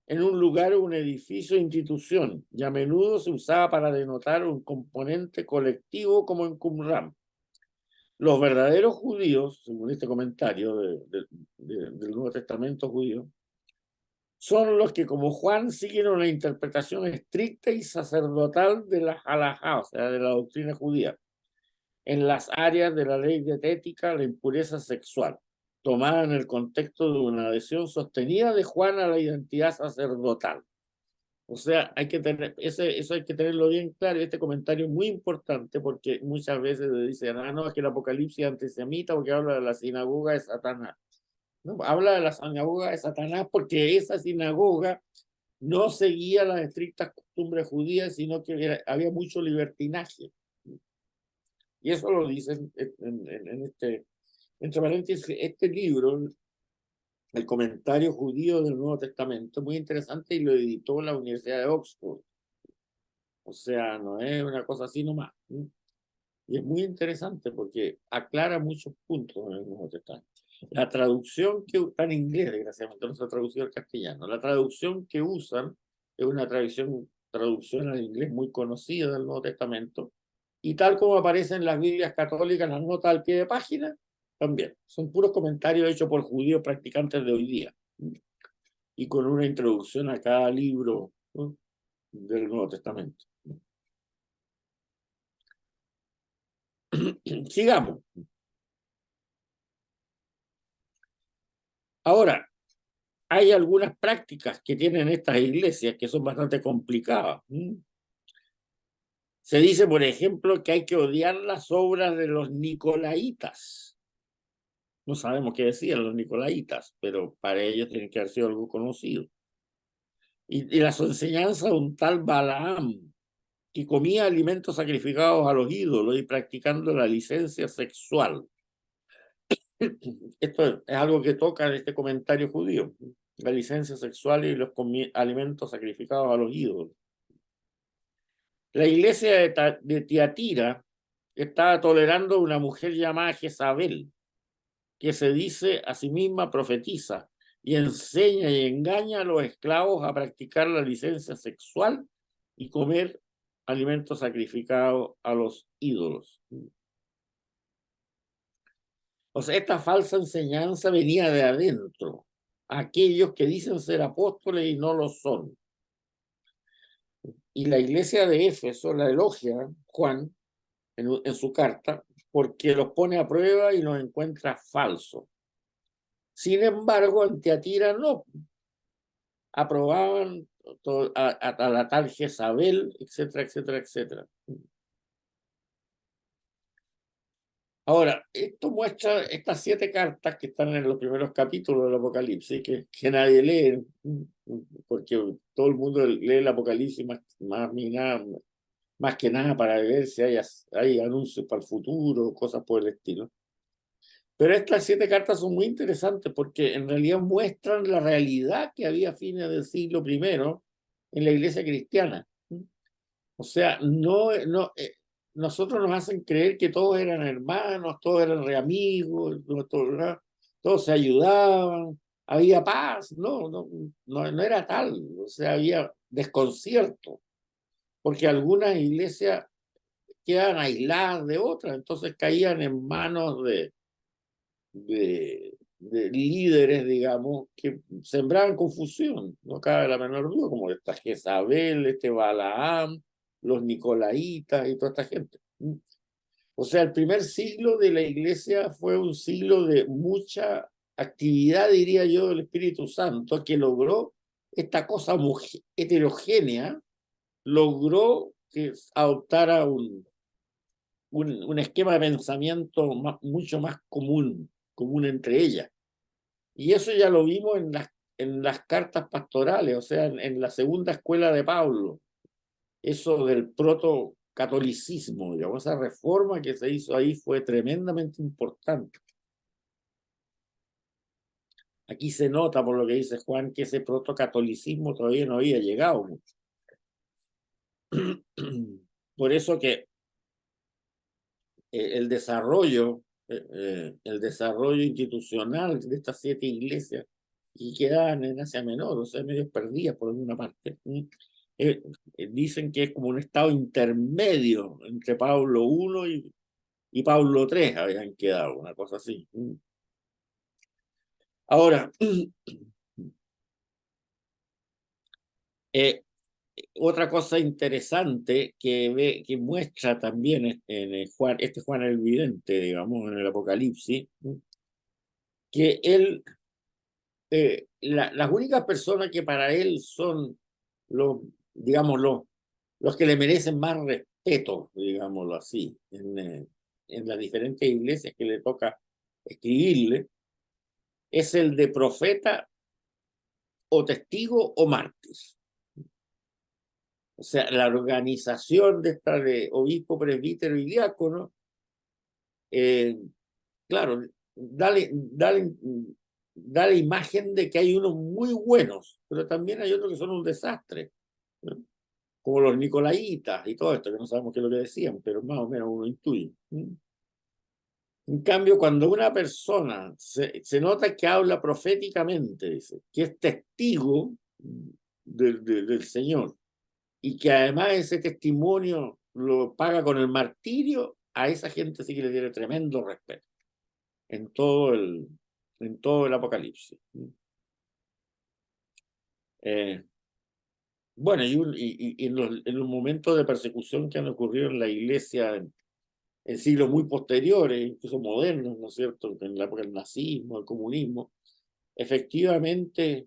en un lugar o un edificio o institución, y a menudo se usaba para denotar un componente colectivo como en Qumran. Los verdaderos judíos, según este comentario del Nuevo Testamento judío, son los que, como Juan, siguen una interpretación estricta y sacerdotal de la halajá, o sea, de la doctrina judía, en las áreas de la ley dietética, la impureza sexual, tomada en el contexto de una adhesión sostenida de Juan a la identidad sacerdotal. O sea, eso hay que tenerlo bien claro. Este comentario es muy importante porque muchas veces le dicen, no, es que el Apocalipsis es antisemita porque habla de la sinagoga de Satanás. No, habla de la sinagoga de Satanás porque esa sinagoga no seguía las estrictas costumbres judías, sino que había mucho libertinaje. Y eso lo dicen entre paréntesis, este libro, el comentario judío del Nuevo Testamento, muy interesante y lo editó la Universidad de Oxford. O sea, no es una cosa así nomás. Y es muy interesante porque aclara muchos puntos en el Nuevo Testamento. La traducción que está en inglés, desgraciadamente no se ha traducido al castellano. La traducción que usan es una traducción al inglés muy conocida del Nuevo Testamento. Y tal como aparece en las Biblias católicas, las notas al pie de página, también. Son puros comentarios hechos por judíos practicantes de hoy día. Y con una introducción a cada libro, ¿no?, del Nuevo Testamento. Sigamos. Ahora, hay algunas prácticas que tienen estas iglesias que son bastante complicadas. Se dice, por ejemplo, que hay que odiar las obras de los nicolaitas. No sabemos qué decían los nicolaitas, pero para ellos tiene que haber sido algo conocido. Y las enseñanzas de un tal Balaam, que comía alimentos sacrificados a los ídolos y practicando la licencia sexual. Esto es algo que toca en este comentario judío, la licencia sexual y los alimentos sacrificados a los ídolos. La iglesia de Tiatira estaba tolerando a una mujer llamada Jezabel, que se dice a sí misma profetiza y enseña y engaña a los esclavos a practicar la licencia sexual y comer alimentos sacrificados a los ídolos. O sea, esta falsa enseñanza venía de adentro, aquellos que dicen ser apóstoles y no lo son. Y la iglesia de Éfeso la elogia Juan en su carta porque los pone a prueba y los encuentra falsos. Sin embargo, en Tiatira no. Aprobaban a la tal Jezabel, etcétera, etcétera, etcétera. Ahora, esto muestra estas 7 cartas que están en los primeros capítulos del Apocalipsis, que nadie lee, porque todo el mundo lee el Apocalipsis más que nada para ver si hay anuncios para el futuro, cosas por el estilo. Pero estas 7 cartas son muy interesantes porque en realidad muestran la realidad que había a fines del siglo I en la iglesia cristiana. O sea, nosotros nos hacen creer que todos eran hermanos, todos eran re amigos, todos se ayudaban, había paz, no era tal, o sea, había desconcierto, porque algunas iglesias quedan aisladas de otras, entonces caían en manos de líderes, digamos, que sembraban confusión, no cabe la menor duda, como esta Jezabel, este Balaam, los Nicolaitas y toda esta gente. O sea, el primer siglo de la iglesia fue un siglo de mucha actividad, diría yo, del Espíritu Santo, que logró esta cosa heterogénea, logró que adoptara un esquema de pensamiento mucho más común entre ellas. Y eso ya lo vimos en las cartas pastorales, o sea, en la segunda escuela de Pablo, eso del protocatolicismo, digamos, esa reforma que se hizo ahí fue tremendamente importante. Aquí se nota, por lo que dice Juan, que ese protocatolicismo todavía no había llegado mucho. Por eso que el desarrollo institucional de estas 7 iglesias y quedaban en Asia Menor, o sea, medio perdidas por alguna parte. Dicen que es como un estado intermedio entre Pablo I y Pablo III, habían quedado, una cosa así. Ahora, otra cosa interesante que muestra también en Juan, Juan el Vidente, digamos, en el Apocalipsis, que él, las únicas personas que para él son los, digamos, los que le merecen más respeto, digámoslo así, en las diferentes iglesias que le toca escribirle, es el de profeta o testigo o mártir. O sea, la organización de esta de obispo, presbítero y diácono, claro, da la imagen de que hay unos muy buenos, pero también hay otros que son un desastre, ¿no? Como los nicolaitas y todo esto, que no sabemos qué es lo que decían, pero más o menos uno intuye. En cambio, cuando una persona se nota que habla proféticamente, dice, que es testigo del Señor, y que además ese testimonio lo paga con el martirio, a esa gente sí que le tiene tremendo respeto en todo el Apocalipsis. Bueno, y en los momentos de persecución que han ocurrido en la iglesia en siglos muy posteriores, incluso modernos, ¿no es cierto?, en la época del nazismo, el comunismo, efectivamente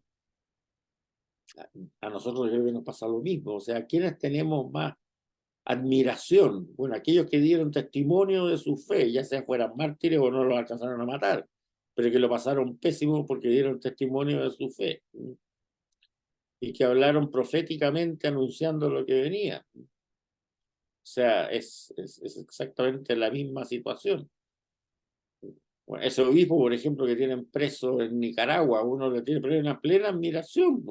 a nosotros yo creo que nos pasa lo mismo. O sea, ¿quiénes tenemos más admiración? Bueno, aquellos que dieron testimonio de su fe, ya sea fueran mártires o no los alcanzaron a matar, pero que lo pasaron pésimo porque dieron testimonio de su fe y que hablaron proféticamente anunciando lo que venía. O sea, es exactamente la misma situación. Bueno, ese obispo, por ejemplo, que tienen preso en Nicaragua, uno le tiene una plena admiración.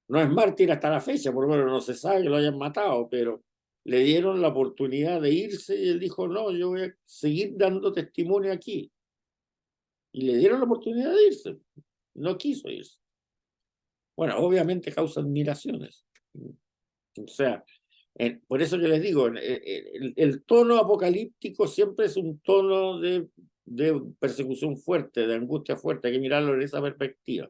No es mártir hasta la fecha, por lo menos no se sabe que lo hayan matado, pero le dieron la oportunidad de irse y él dijo, no, yo voy a seguir dando testimonio aquí. Y le dieron la oportunidad de irse. No quiso irse. Bueno, obviamente causa admiraciones. O sea, por eso que les digo, el tono apocalíptico siempre es un tono de persecución fuerte, de angustia fuerte. Hay que mirarlo en esa perspectiva.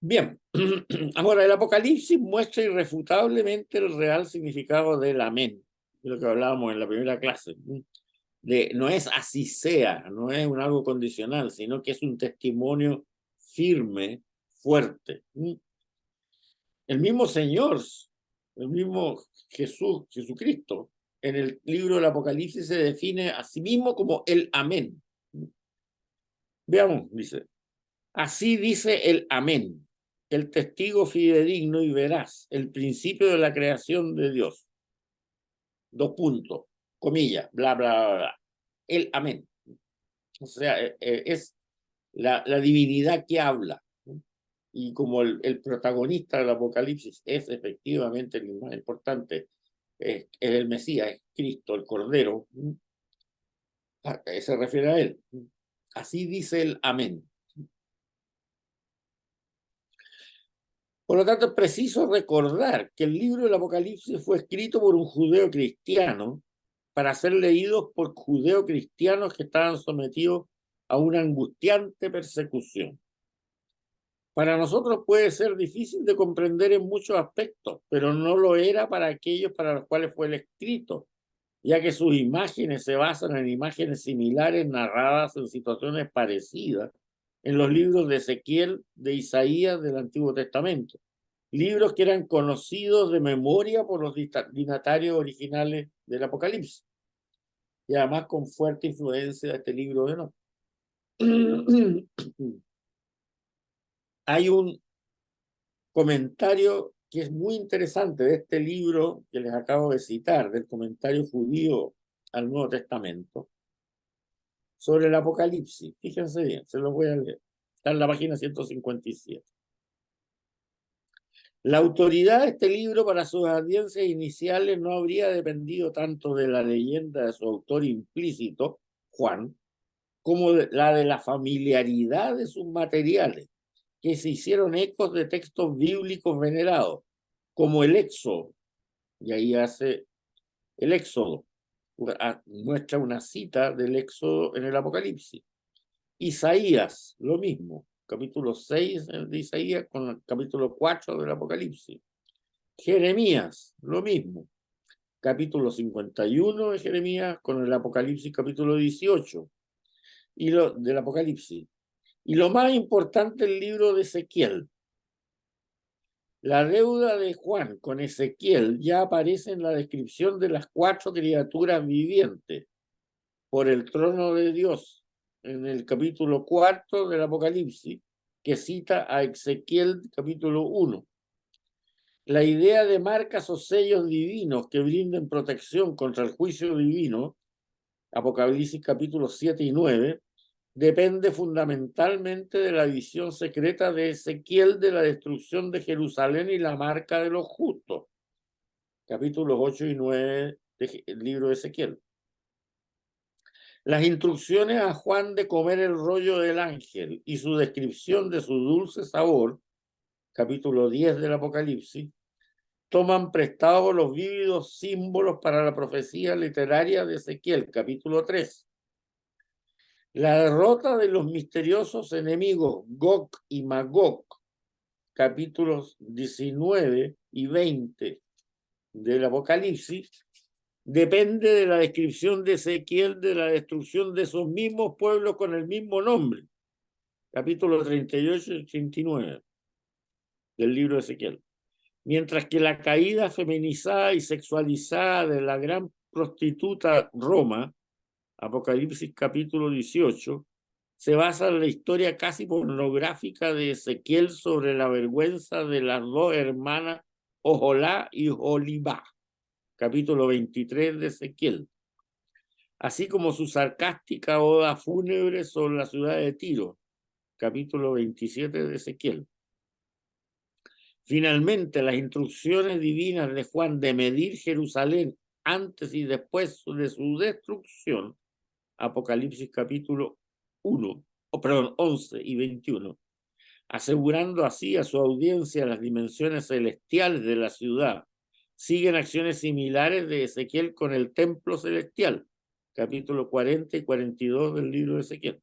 Bien, ahora el Apocalipsis muestra irrefutablemente el real significado del amén, de lo que hablábamos en la primera clase. No es así sea, no es un algo condicional, sino que es un testimonio firme, fuerte. El mismo Señor, el mismo Jesucristo, en el libro del Apocalipsis se define a sí mismo como el amén. Veamos, dice, así dice el amén, el testigo fidedigno y veraz, el principio de la creación de Dios. 2 puntos, comillas, bla, bla, bla, bla. El amén. O sea, es la divinidad que habla. y como el protagonista del Apocalipsis es efectivamente el más importante, es el Mesías, es Cristo, el Cordero, se refiere a él. Así dice el amén. Por lo tanto, es preciso recordar que el libro del Apocalipsis fue escrito por un judeo cristiano para ser leídos por judeo cristianos que estaban sometidos a una angustiante persecución. Para nosotros puede ser difícil de comprender en muchos aspectos, pero no lo era para aquellos para los cuales fue el escrito, ya que sus imágenes se basan en imágenes similares narradas en situaciones parecidas en los libros de Ezequiel, de Isaías del Antiguo Testamento, libros que eran conocidos de memoria por los destinatarios originales del Apocalipsis, y además con fuerte influencia de este libro de Enoch. Hay un comentario que es muy interesante de este libro que les acabo de citar, del comentario judío al Nuevo Testamento, sobre el Apocalipsis. Fíjense bien, se lo voy a leer. Está en la página 157. La autoridad de este libro para sus audiencias iniciales no habría dependido tanto de la leyenda de su autor implícito, Juan, como de la familiaridad de sus materiales, que se hicieron ecos de textos bíblicos venerados, como el Éxodo, y ahí hace el Éxodo, muestra una cita del Éxodo en el Apocalipsis. Isaías, lo mismo, capítulo 6 de Isaías con el capítulo 4 del Apocalipsis. Jeremías, lo mismo, capítulo 51 de Jeremías con el Apocalipsis capítulo 18 y del Apocalipsis. Y lo más importante, el libro de Ezequiel. La deuda de Juan con Ezequiel ya aparece en la descripción de las 4 criaturas vivientes por el trono de Dios en el capítulo 4 del Apocalipsis, que cita a Ezequiel capítulo 1. La idea de marcas o sellos divinos que brinden protección contra el juicio divino, Apocalipsis capítulos 7 y 9, depende fundamentalmente de la visión secreta de Ezequiel de la destrucción de Jerusalén y la marca de los justos, capítulos 8 y 9 del libro de Ezequiel. Las instrucciones a Juan de comer el rollo del ángel y su descripción de su dulce sabor, capítulo 10 del Apocalipsis, toman prestados los vívidos símbolos para la profecía literaria de Ezequiel, capítulo 3. La derrota de los misteriosos enemigos Gog y Magog, capítulos 19 y 20 del Apocalipsis, depende de la descripción de Ezequiel de la destrucción de esos mismos pueblos con el mismo nombre, capítulos 38 y 39 del libro de Ezequiel. Mientras que la caída feminizada y sexualizada de la gran prostituta Roma, Apocalipsis capítulo 18, se basa en la historia casi pornográfica de Ezequiel sobre la vergüenza de las 2 hermanas Ojolá y Oholibá, capítulo 23 de Ezequiel, así como su sarcástica oda fúnebre sobre la ciudad de Tiro, capítulo 27 de Ezequiel. Finalmente, las instrucciones divinas de Juan de medir Jerusalén antes y después de su destrucción, Apocalipsis capítulo 11 y 21, asegurando así a su audiencia las dimensiones celestiales de la ciudad, siguen acciones similares de Ezequiel con el templo celestial, capítulo 40 y 42 del libro de Ezequiel.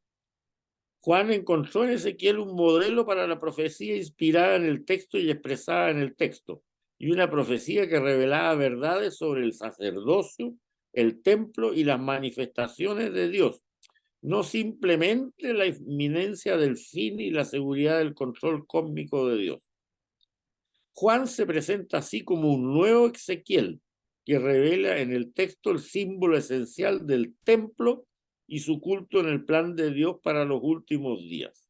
Juan encontró en Ezequiel un modelo para la profecía inspirada en el texto y expresada en el texto, y una profecía que revelaba verdades sobre el sacerdocio, el templo y las manifestaciones de Dios, no simplemente la inminencia del fin y la seguridad del control cósmico de Dios. Juan se presenta así como un nuevo Ezequiel que revela en el texto el símbolo esencial del templo y su culto en el plan de Dios para los últimos días.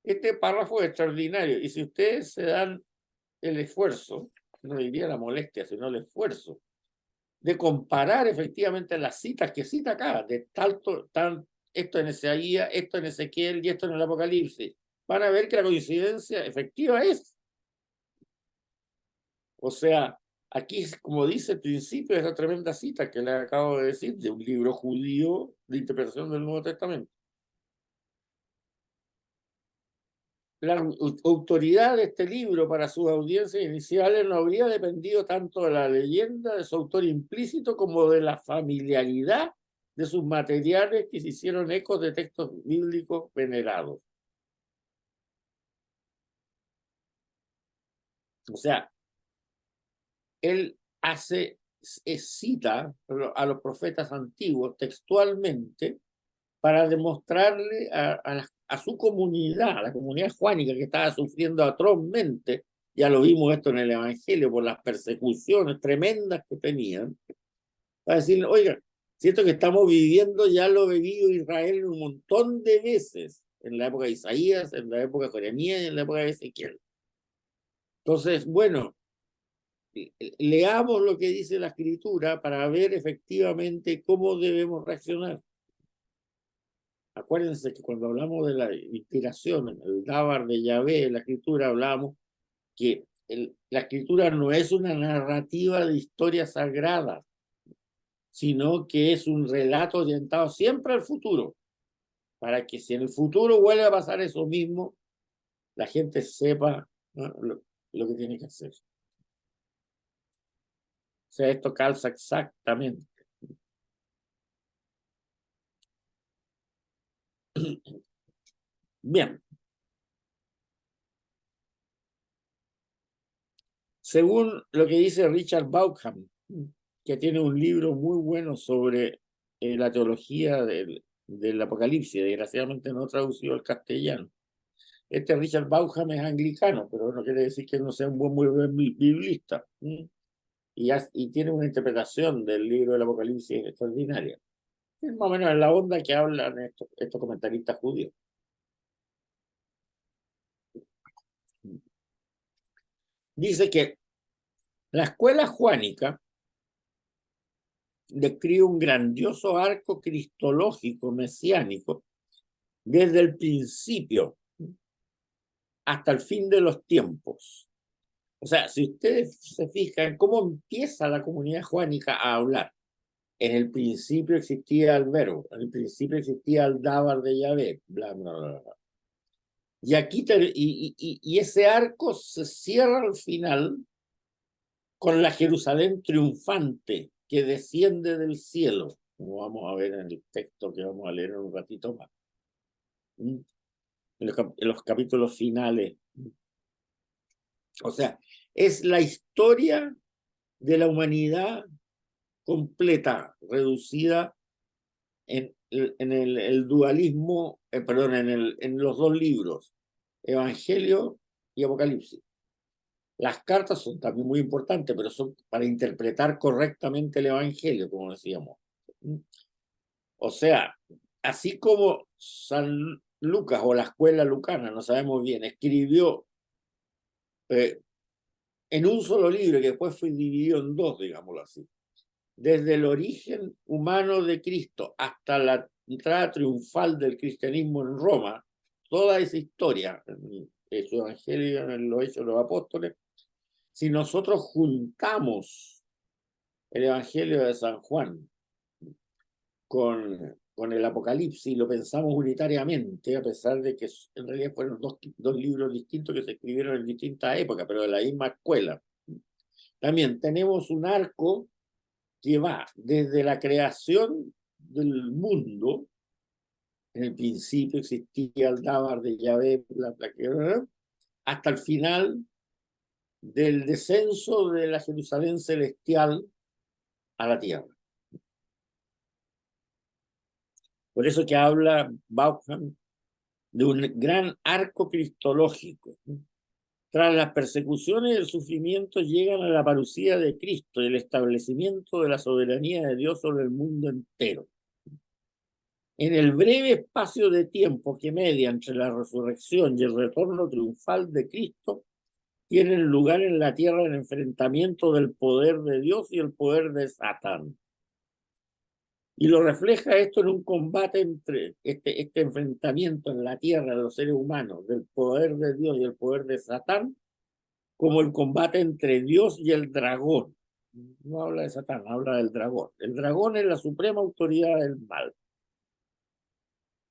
Este párrafo es extraordinario y si ustedes se dan el esfuerzo, no diría la molestia, sino el esfuerzo, de comparar efectivamente las citas que cita acá, de esto en Isaías, esto en Ezequiel y esto en el Apocalipsis, van a ver que la coincidencia efectiva es. O sea, aquí, como dice el principio de esa tremenda cita que le acabo de decir, de un libro judío de interpretación del Nuevo Testamento. La autoridad de este libro para sus audiencias iniciales no habría dependido tanto de la leyenda de su autor implícito como de la familiaridad de sus materiales que se hicieron ecos de textos bíblicos venerados. O sea, él cita a los profetas antiguos textualmente para demostrarle a su comunidad, a la comunidad juánica que estaba sufriendo atrozmente, ya lo vimos esto en el Evangelio, por las persecuciones tremendas que tenían, para decirle, oiga, siento que estamos viviendo ya lo vivido Israel un montón de veces, en la época de Isaías, en la época de Jeremías y en la época de Ezequiel. Entonces, bueno, leamos lo que dice la Escritura para ver efectivamente cómo debemos reaccionar. Acuérdense que cuando hablamos de la inspiración, el Dabar de Yahvé, en la Escritura hablamos que la Escritura no es una narrativa de historias sagradas, sino que es un relato orientado siempre al futuro, para que si en el futuro vuelve a pasar eso mismo, la gente sepa, ¿no?, lo que tiene que hacer. O sea, esto calza exactamente. Bien. Según lo que dice Richard Bauckham, que tiene un libro muy bueno sobre la teología del Apocalipsis, desgraciadamente no traducido al castellano. Este Richard Bauckham es anglicano, pero no quiere decir que no sea un muy buen biblista. Y tiene una interpretación del libro del Apocalipsis extraordinaria. Es más o menos en la onda que hablan estos comentaristas judíos. Dice que la escuela juánica describe un grandioso arco cristológico mesiánico desde el principio hasta el fin de los tiempos. O sea, si ustedes se fijan cómo empieza la comunidad juánica a hablar, en el principio existía el verbo, en el principio existía el Dabar de Yahvé, bla, bla, bla, bla. Y aquí y ese arco se cierra al final con la Jerusalén triunfante que desciende del cielo, como vamos a ver en el texto que vamos a leer en un ratito más. En los capítulos finales. O sea, es la historia de la humanidad completa, reducida en el dualismo, perdón, en los dos libros, Evangelio y Apocalipsis. Las cartas son también muy importantes, pero son para interpretar correctamente el Evangelio, como decíamos. O sea, así como San Lucas o la escuela lucana, no sabemos bien, escribió en un solo libro que después fue dividido en dos, digámoslo así, desde el origen humano de Cristo hasta la entrada triunfal del cristianismo en Roma, toda esa historia, en su Evangelio, en los Hechos de los Apóstoles, si nosotros juntamos el Evangelio de San Juan con el Apocalipsis y lo pensamos unitariamente, a pesar de que en realidad fueron dos libros distintos que se escribieron en distintas épocas, pero de la misma escuela. También tenemos un arco que va desde la creación del mundo, en el principio existía el Dabar de Yahvé, hasta el final del descenso de la Jerusalén celestial a la tierra. Por eso que habla Bauckham de un gran arco cristológico. Tras las persecuciones y el sufrimiento llegan a la parucía de Cristo y el establecimiento de la soberanía de Dios sobre el mundo entero. En el breve espacio de tiempo que media entre la resurrección y el retorno triunfal de Cristo, tienen lugar en la tierra el enfrentamiento del poder de Dios y el poder de Satán. Y lo refleja esto en un combate entre este enfrentamiento en la tierra de los seres humanos, del poder de Dios y el poder de Satán, como el combate entre Dios y el dragón. No habla de Satán, habla del dragón. El dragón es la suprema autoridad del mal.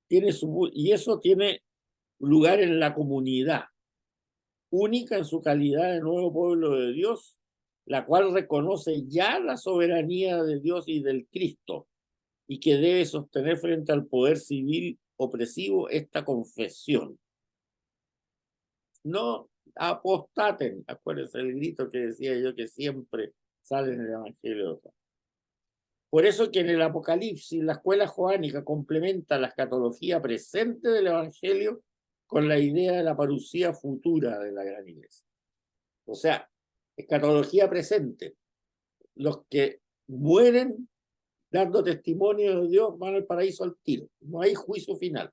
Y eso tiene lugar en la comunidad, única en su calidad de nuevo pueblo de Dios, la cual reconoce ya la soberanía de Dios y del Cristo, y que debe sostener frente al poder civil opresivo esta confesión. No apostaten, acuérdense el grito que decía yo que siempre sale en el Evangelio. Por eso que en el Apocalipsis la escuela joánica complementa la escatología presente del Evangelio con la idea de la parucía futura de la gran iglesia. O sea, escatología presente. Los que mueren dando testimonio de Dios van al paraíso al tiro. No hay juicio final.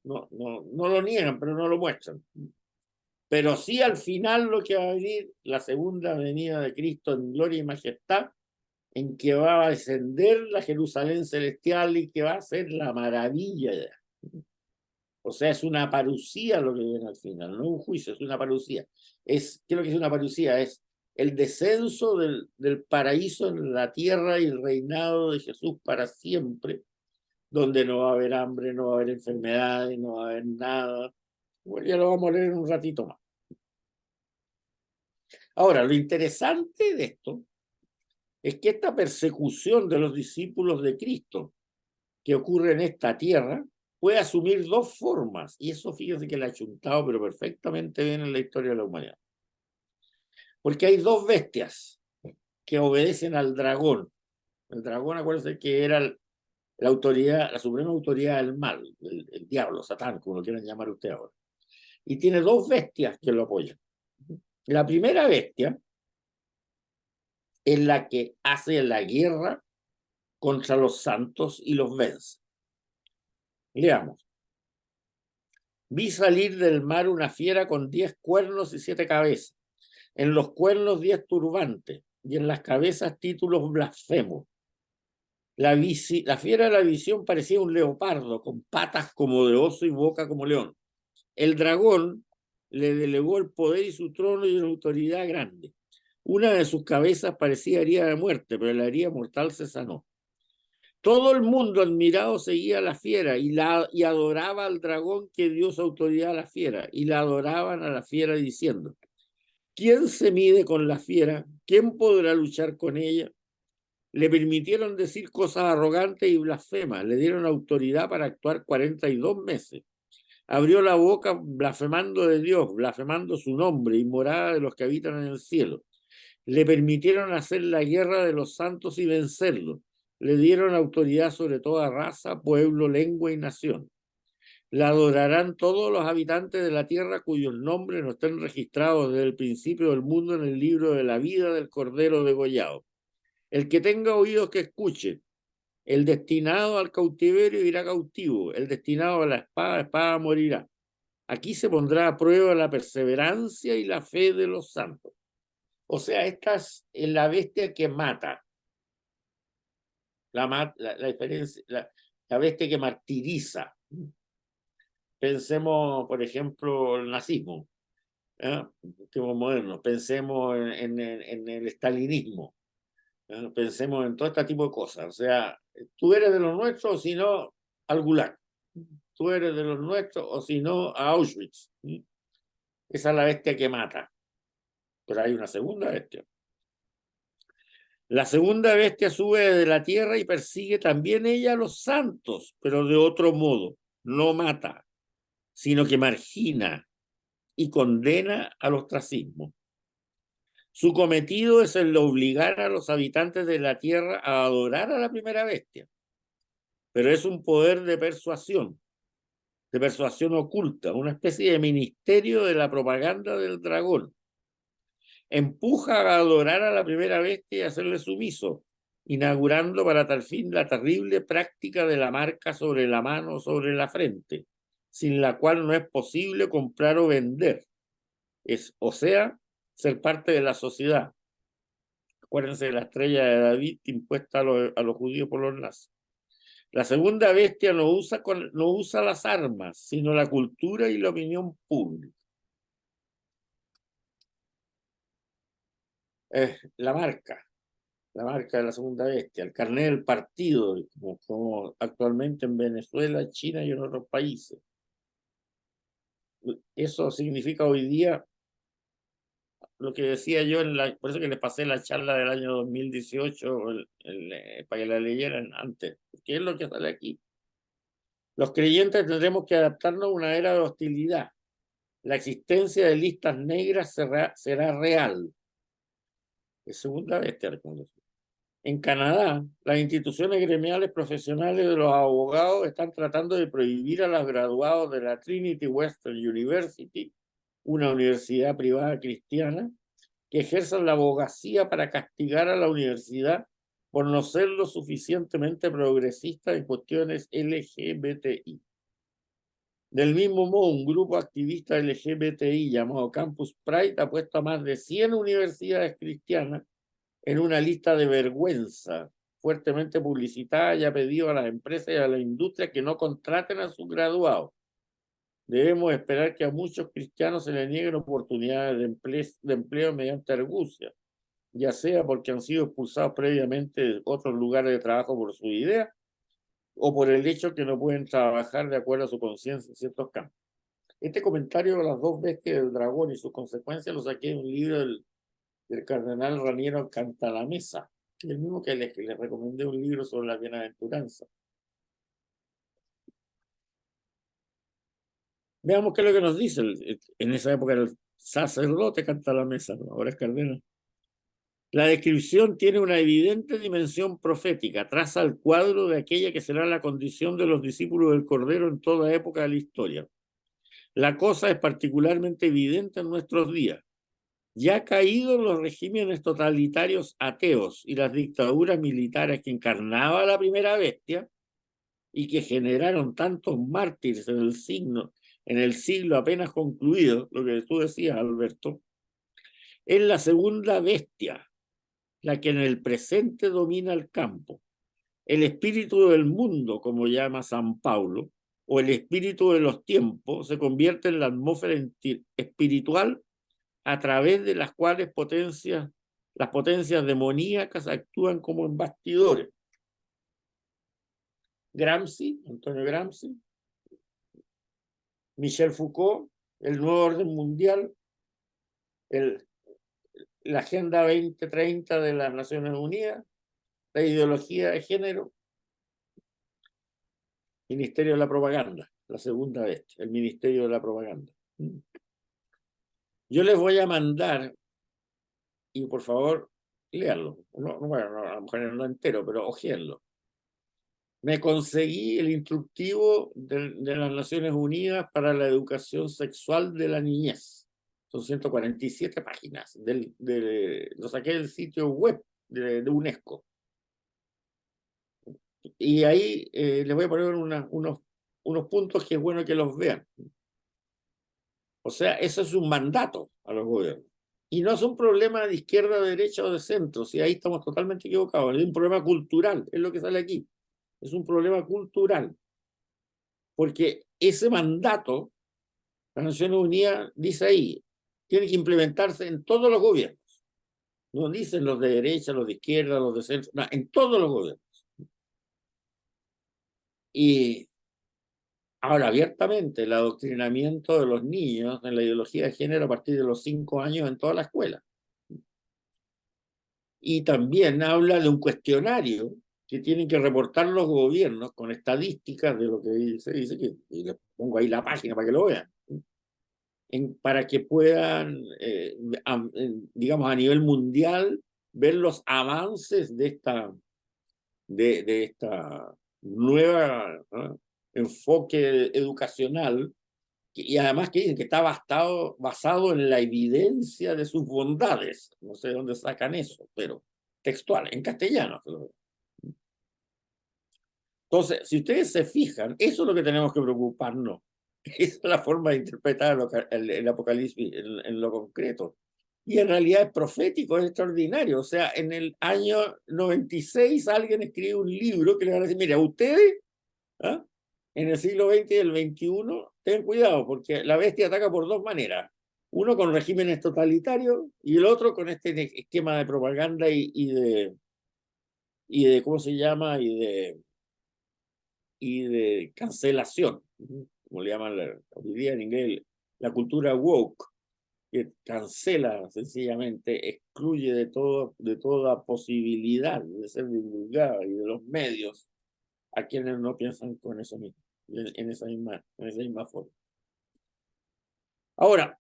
No lo niegan, pero no lo muestran. Pero sí al final lo que va a venir, la segunda venida de Cristo en gloria y majestad, en que va a descender la Jerusalén celestial y que va a ser la maravilla. O sea, es una parucía lo que viene al final, no un juicio, es una parucía. ¿Qué es lo que es una parucía? Es el descenso del paraíso en la tierra y el reinado de Jesús para siempre, donde no va a haber hambre, no va a haber enfermedades, no va a haber nada. Bueno, ya lo vamos a leer en un ratito más. Ahora, lo interesante de esto es que esta persecución de los discípulos de Cristo que ocurre en esta tierra puede asumir dos formas, y eso fíjense que la ha chuntado, pero perfectamente bien en la historia de la humanidad. Porque hay dos bestias que obedecen al dragón. El dragón, acuérdense que era la autoridad, la suprema autoridad del mal, el diablo, Satán, como lo quieran llamar usted ahora. Y tiene dos bestias que lo apoyan. La primera bestia es la que hace la guerra contra los santos y los vence. Leamos. Vi salir del mar una fiera con 10 cuernos y 7 cabezas. En los cuernos 10 turbantes y en las cabezas títulos blasfemos. La fiera de la visión parecía un leopardo con patas como de oso y boca como león. El dragón le delegó el poder y su trono y una autoridad grande. Una de sus cabezas parecía herida de muerte, pero la herida mortal se sanó. Todo el mundo admirado seguía a la fiera y adoraba al dragón que dio su autoridad a la fiera, y la adoraban a la fiera diciendo: ¿quién se mide con la fiera? ¿Quién podrá luchar con ella? Le permitieron decir cosas arrogantes y blasfemas, le dieron autoridad para actuar 42 meses. Abrió la boca blasfemando de Dios, blasfemando su nombre y morada de los que habitan en el cielo. Le permitieron hacer la guerra de los santos y vencerlos. Le dieron autoridad sobre toda raza, pueblo, lengua y nación. La adorarán todos los habitantes de la tierra cuyos nombres no estén registrados desde el principio del mundo en el libro de la vida del Cordero degollado. El que tenga oídos que escuche. El destinado al cautiverio irá cautivo. El destinado a la espada morirá. Aquí se pondrá a prueba la perseverancia y la fe de los santos. O sea, esta es la bestia que mata. La diferencia, la bestia que martiriza. Pensemos, por ejemplo, el nazismo, tiempos modernos. Pensemos en el estalinismo. Pensemos en todo este tipo de cosas. O sea, tú eres de los nuestros, o si no, al Gulag. Tú eres de los nuestros, o si no, a Auschwitz. Esa es la bestia que mata. Pero hay una segunda bestia. La segunda bestia sube de la tierra y persigue también ella a los santos, pero de otro modo. No mata, sino que margina y condena al ostracismo. Su cometido es el de obligar a los habitantes de la tierra a adorar a la primera bestia. Pero es un poder de persuasión oculta, una especie de ministerio de la propaganda del dragón. Empuja a adorar a la primera bestia y a hacerle sumiso, inaugurando para tal fin la terrible práctica de la marca sobre la mano o sobre la frente, sin la cual no es posible comprar o vender, o sea, ser parte de la sociedad. Acuérdense de la estrella de David impuesta a los judíos por los nazis. La segunda bestia no usa las armas, sino la cultura y la opinión pública. La marca de la segunda bestia, el carnet del partido, como actualmente en Venezuela, China y en otros países. Eso significa hoy día lo que decía yo, por eso que les pasé la charla del año 2018 para que la leyeran antes. ¿Qué es lo que sale aquí? Los creyentes tendremos que adaptarnos a una era de hostilidad. La existencia de listas negras será real. Es segunda bestia. En Canadá, las instituciones gremiales profesionales de los abogados están tratando de prohibir a los graduados de la Trinity Western University, una universidad privada cristiana, que ejerzan la abogacía para castigar a la universidad por no ser lo suficientemente progresista en cuestiones LGBTI. Del mismo modo, un grupo activista LGBTI llamado Campus Pride ha puesto a más de 100 universidades cristianas en una lista de vergüenza fuertemente publicitada y ha pedido a las empresas y a la industria que no contraten a sus graduados. Debemos esperar que a muchos cristianos se les nieguen oportunidades de empleo mediante argucia, ya sea porque han sido expulsados previamente de otros lugares de trabajo por su idea o por el hecho que no pueden trabajar de acuerdo a su conciencia en ciertos campos. Este comentario de las dos bestias del dragón y sus consecuencias lo saqué de un libro del cardenal Raniero Cantalamessa, el mismo que les recomendé un libro sobre la bienaventuranza. Veamos qué es lo que nos dice. En esa época era el sacerdote Cantalamessa, ¿no? Ahora es cardenal. La descripción tiene una evidente dimensión profética, traza el cuadro de aquella que será la condición de los discípulos del Cordero en toda época de la historia. La cosa es particularmente evidente en nuestros días. Ya caídos los regímenes totalitarios ateos y las dictaduras militares que encarnaba la primera bestia y que generaron tantos mártires en el siglo apenas concluido, lo que tú decías, Alberto, es la segunda bestia la que en el presente domina el campo. El espíritu del mundo, como llama San Pablo, o el espíritu de los tiempos, se convierte en la atmósfera espiritual a través de las cuales las potencias demoníacas actúan como en bastidores. Antonio Gramsci, Michel Foucault, el nuevo orden mundial, la Agenda 2030 de las Naciones Unidas, la ideología de género, Ministerio de la Propaganda, la segunda vez, el Ministerio de la Propaganda. Yo les voy a mandar, y por favor, léanlo. Bueno, a lo mejor no entero, pero ojéenlo. Me conseguí el instructivo de las Naciones Unidas para la educación sexual de la niñez. Son 147 páginas. Lo saqué del sitio web de UNESCO. Y ahí les voy a poner unos puntos que es bueno que los vean. O sea, eso es un mandato a los gobiernos. Y no es un problema de izquierda, de derecha o de centro. Si ahí estamos totalmente equivocados. Es un problema cultural, es lo que sale aquí. Es un problema cultural. Porque ese mandato, las Naciones Unidas dice ahí, tiene que implementarse en todos los gobiernos. No dicen los de derecha, los de izquierda, los de centro, no, en todos los gobiernos. Y ahora, abiertamente, el adoctrinamiento de los niños en la ideología de género a partir de los 5 años en toda la escuela. Y también habla de un cuestionario que tienen que reportar los gobiernos con estadísticas de lo que dice que, y les pongo ahí la página para que lo vean, para que puedan, digamos, a nivel mundial, ver los avances de esta nueva, ¿no?, enfoque educacional, y además que dicen que está basado en la evidencia de sus bondades. No sé de dónde sacan eso, pero textual, en castellano. Entonces, si ustedes se fijan, eso es lo que tenemos que preocuparnos. Esa es la forma de interpretar el Apocalipsis en lo concreto. Y en realidad es profético, es extraordinario. O sea, en el año 96 alguien escribe un libro que le van a decir, mira, ustedes, ¿ah?, en el siglo XX y el XXI, ten cuidado, porque la bestia ataca por dos maneras. Uno con regímenes totalitarios y el otro con este esquema de propaganda y de ¿cómo se llama? Y de cancelación, como le llaman hoy día en inglés, la cultura woke, que cancela sencillamente, excluye de toda posibilidad de ser divulgada y de los medios a quienes no piensan con eso mismo, en esa misma forma. Ahora,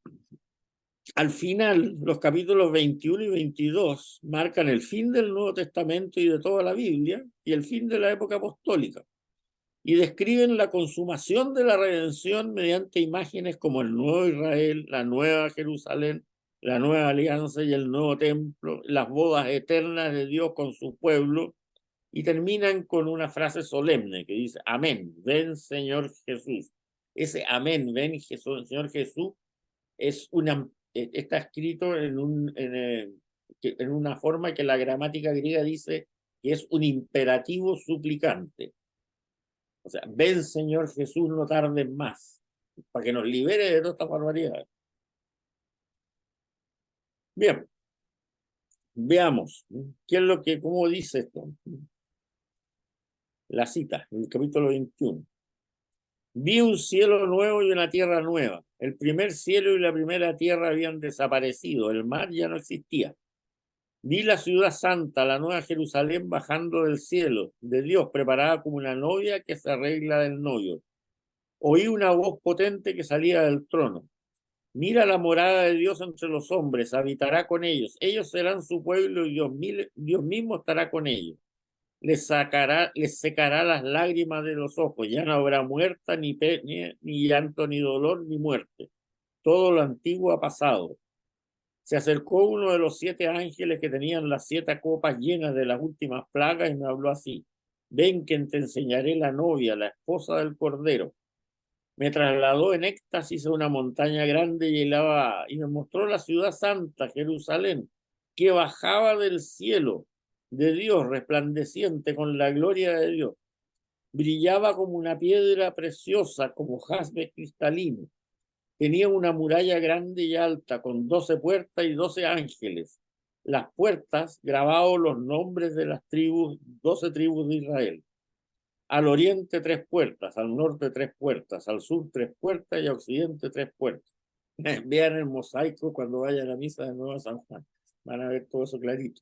al final, los capítulos 21 y 22 marcan el fin del Nuevo Testamento y de toda la Biblia y el fin de la época apostólica, y describen la consumación de la redención mediante imágenes como el nuevo Israel, la nueva Jerusalén, la nueva alianza y el nuevo templo, las bodas eternas de Dios con su pueblo, y terminan con una frase solemne que dice, amén, ven Señor Jesús. Ese amén, ven Jesús, Señor Jesús, está escrito en una forma que la gramática griega dice que es un imperativo suplicante. O sea, ven Señor Jesús, no tardes más, para que nos libere de toda esta barbaridad. Bien, veamos, cómo dice esto. La cita, en el capítulo 21. Vi un cielo nuevo y una tierra nueva. El primer cielo y la primera tierra habían desaparecido, el mar ya no existía. Vi la ciudad santa, la nueva Jerusalén, bajando del cielo, de Dios, preparada como una novia que se arregla del novio. Oí una voz potente que salía del trono. Mira la morada de Dios entre los hombres, habitará con ellos. Ellos serán su pueblo y Dios mismo estará con ellos. Les secará las lágrimas de los ojos. Ya no habrá muerte, ni llanto, ni dolor, ni muerte. Todo lo antiguo ha pasado. Se acercó uno de los 7 ángeles que tenían las 7 copas llenas de las últimas plagas y me habló así. Ven que te enseñaré la novia, la esposa del Cordero. Me trasladó en éxtasis a una montaña grande y elevada y me mostró la ciudad santa, Jerusalén, que bajaba del cielo de Dios, resplandeciente con la gloria de Dios. Brillaba como una piedra preciosa, como jaspe cristalino. Tenía una muralla grande y alta, con 12 puertas y 12 ángeles. Las puertas grabados los nombres de las 12 tribus de Israel. Al oriente 3 puertas, al norte 3 puertas, al sur 3 puertas y al occidente 3 puertas. Vean el mosaico cuando vayan a la misa de Nueva San Juan. Van a ver todo eso clarito.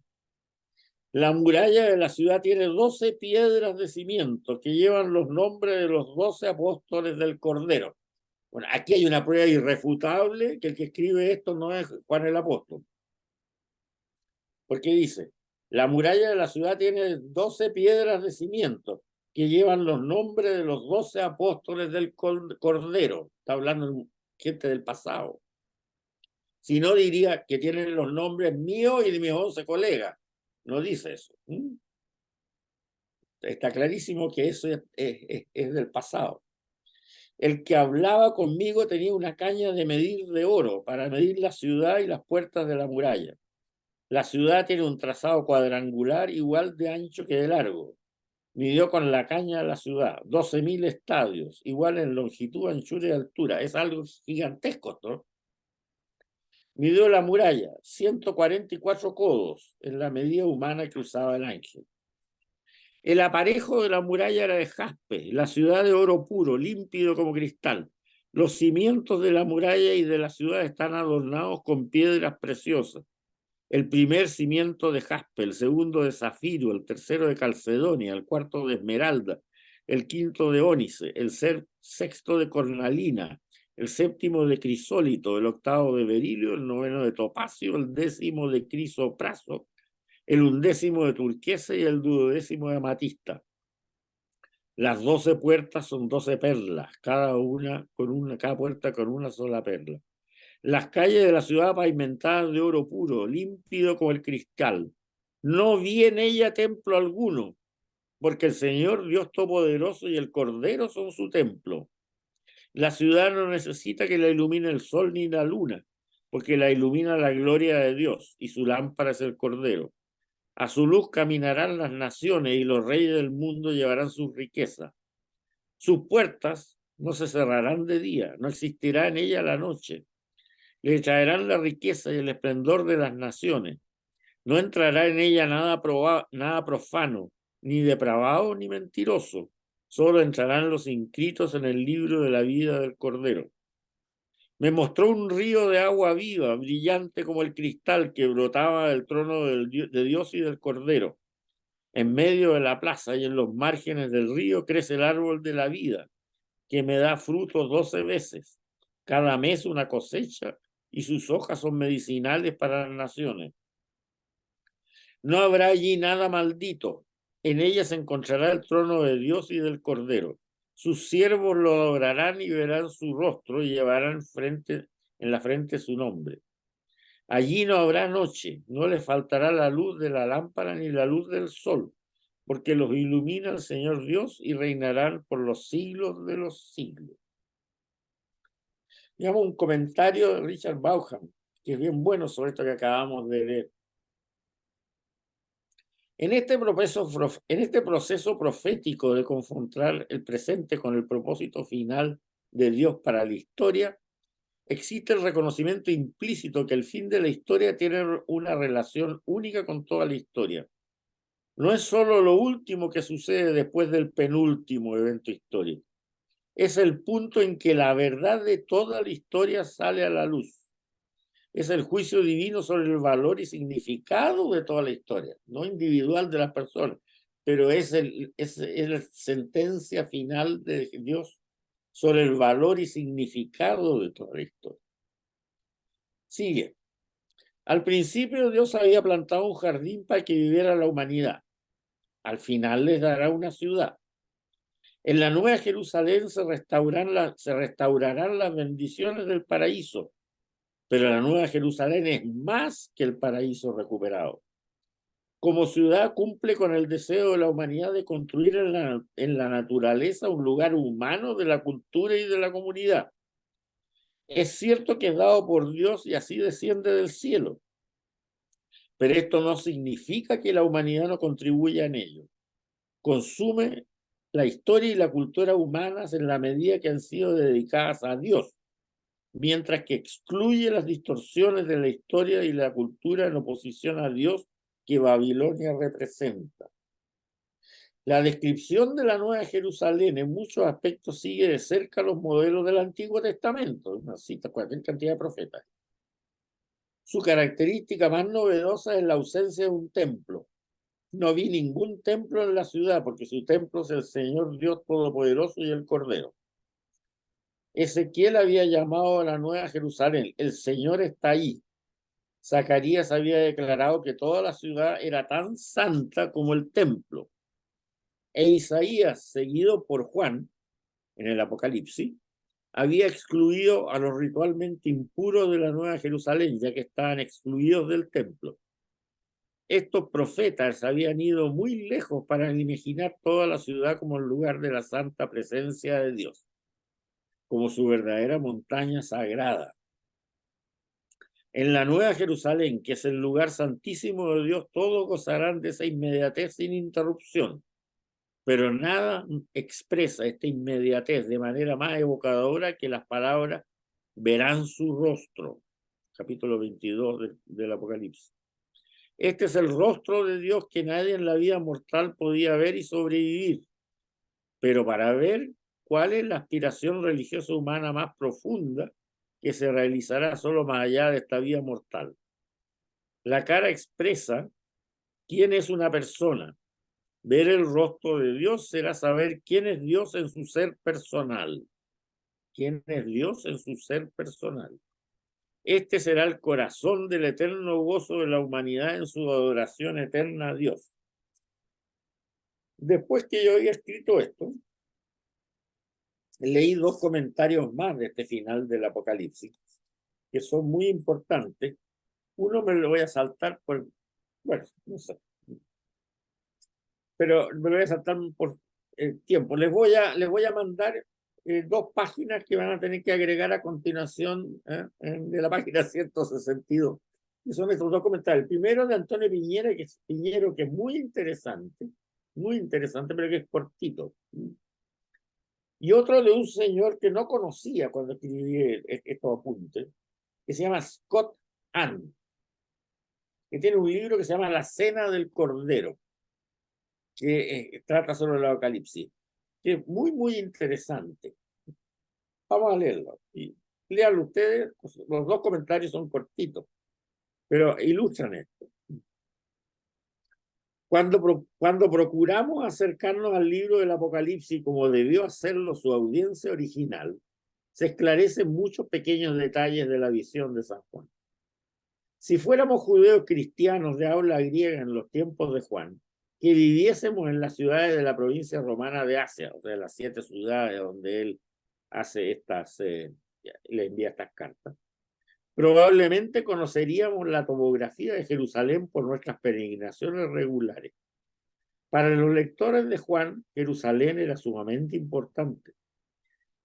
La muralla de la ciudad tiene 12 piedras de cimiento que llevan los nombres de los 12 apóstoles del Cordero. Bueno, aquí hay una prueba irrefutable que el que escribe esto no es Juan el Apóstol. Porque dice, la muralla de la ciudad tiene 12 piedras de cimiento que llevan los nombres de los 12 apóstoles del Cordero. Está hablando gente del pasado. Si no, diría que tienen los nombres míos y de mis 11 colegas. No dice eso. Está clarísimo que eso es del pasado. El que hablaba conmigo tenía una caña de medir de oro para medir la ciudad y las puertas de la muralla. La ciudad tiene un trazado cuadrangular igual de ancho que de largo. Midió con la caña la ciudad, 12.000 estadios, igual en longitud, anchura y altura. Es algo gigantesco, ¿no? Midió la muralla, 144 codos, en la medida humana que usaba el ángel. El aparejo de la muralla era de jaspe, la ciudad de oro puro, límpido como cristal. Los cimientos de la muralla y de la ciudad están adornados con piedras preciosas. El primer cimiento de jaspe, el segundo de zafiro, el tercero de calcedonia, el cuarto de esmeralda, el quinto de ónice, el sexto de cornalina, el séptimo de crisólito, el octavo de berilio, el noveno de topacio, el 10º de crisopraso, el 11º de turquesa y el 12º de amatista. Las 12 puertas son 12 perlas, cada puerta con una sola perla. Las calles de la ciudad pavimentadas de oro puro, límpido como el cristal. No vi en ella templo alguno, porque el Señor Dios Todopoderoso y el Cordero son su templo. La ciudad no necesita que la ilumine el sol ni la luna, porque la ilumina la gloria de Dios y su lámpara es el Cordero. A su luz caminarán las naciones y los reyes del mundo llevarán sus riquezas. Sus puertas no se cerrarán de día, no existirá en ella la noche. Le traerán la riqueza y el esplendor de las naciones. No entrará en ella nada profano, ni depravado, ni mentiroso. Solo entrarán los inscritos en el libro de la vida del Cordero. Me mostró un río de agua viva, brillante como el cristal que brotaba del trono de Dios y del Cordero. En medio de la plaza y en los márgenes del río crece el árbol de la vida, que me da frutos 12 veces, cada mes una cosecha, y sus hojas son medicinales para las naciones. No habrá allí nada maldito. En ella se encontrará el trono de Dios y del Cordero. Sus siervos lo adorarán y verán su rostro y llevarán en la frente su nombre. Allí no habrá noche, no les faltará la luz de la lámpara ni la luz del sol, porque los ilumina el Señor Dios y reinarán por los siglos de los siglos. Digamos un comentario de Richard Bauckham, que es bien bueno sobre esto que acabamos de leer. En este proceso profético de confrontar el presente con el propósito final de Dios para la historia, existe el reconocimiento implícito que el fin de la historia tiene una relación única con toda la historia. No es solo lo último que sucede después del penúltimo evento histórico. Es el punto en que la verdad de toda la historia sale a la luz. Es el juicio divino sobre el valor y significado de toda la historia, no individual de las personas, pero es la sentencia final de Dios sobre el valor y significado de toda la historia. Sigue. Al principio Dios había plantado un jardín para que viviera la humanidad. Al final les dará una ciudad. En la Nueva Jerusalén se restaurarán las bendiciones del paraíso, pero la Nueva Jerusalén es más que el paraíso recuperado. Como ciudad cumple con el deseo de la humanidad de construir en la naturaleza un lugar humano de la cultura y de la comunidad. Es cierto que es dado por Dios y así desciende del cielo, pero esto no significa que la humanidad no contribuya en ello. Consume la historia y la cultura humanas en la medida que han sido dedicadas a Dios, mientras que excluye las distorsiones de la historia y la cultura en oposición a Dios que Babilonia representa. La descripción de la Nueva Jerusalén en muchos aspectos sigue de cerca los modelos del Antiguo Testamento, una cita cualquier cantidad de profetas. Su característica más novedosa es la ausencia de un templo. No vi ningún templo en la ciudad, porque su templo es el Señor Dios Todopoderoso y el Cordero. Ezequiel había llamado a la Nueva Jerusalén, el Señor está ahí. Zacarías había declarado que toda la ciudad era tan santa como el templo. E Isaías, seguido por Juan, en el Apocalipsis, había excluido a los ritualmente impuros de la Nueva Jerusalén, ya que estaban excluidos del templo. Estos profetas habían ido muy lejos para imaginar toda la ciudad como el lugar de la santa presencia de Dios, como su verdadera montaña sagrada. En la Nueva Jerusalén, que es el lugar santísimo de Dios, todos gozarán de esa inmediatez sin interrupción, pero nada expresa esta inmediatez de manera más evocadora que las palabras verán su rostro, capítulo 22 del Apocalipsis. Este es el rostro de Dios que nadie en la vida mortal podía ver y sobrevivir, pero para ver cuál es la aspiración religiosa humana más profunda que se realizará solo más allá de esta vida mortal. La cara expresa quién es una persona. Ver el rostro de Dios será saber quién es Dios en su ser personal. ¿Quién es Dios en su ser personal? Este será el corazón del eterno gozo de la humanidad en su adoración eterna a Dios. Después que yo había escrito esto, leí dos comentarios más de este final del Apocalipsis, que son muy importantes. Uno me lo voy a saltar por, bueno, no sé, pero me lo voy a saltar por el tiempo. Les voy a mandar 2 páginas que van a tener que agregar a continuación de la página 162. Y son estos 2 comentarios. El primero de Antonio Piñero, que es muy interesante, pero que es cortito. Y otro de un señor que no conocía cuando escribí estos apuntes, que se llama Scott Hahn, que tiene un libro que se llama La Cena del Cordero, que trata sobre el Apocalipsis, que es muy interesante. Vamos a leerlo. Y léanlo ustedes, los 2 comentarios son cortitos, pero ilustran esto. Cuando procuramos acercarnos al libro del Apocalipsis como debió hacerlo su audiencia original, se esclarecen muchos pequeños detalles de la visión de San Juan. Si fuéramos judeos cristianos de habla griega en los tiempos de Juan, que viviésemos en las ciudades de la provincia romana de Asia, o sea, las 7 ciudades donde él hace le envía estas cartas, probablemente conoceríamos la topografía de Jerusalén por nuestras peregrinaciones regulares. Para los lectores de Juan, Jerusalén era sumamente importante.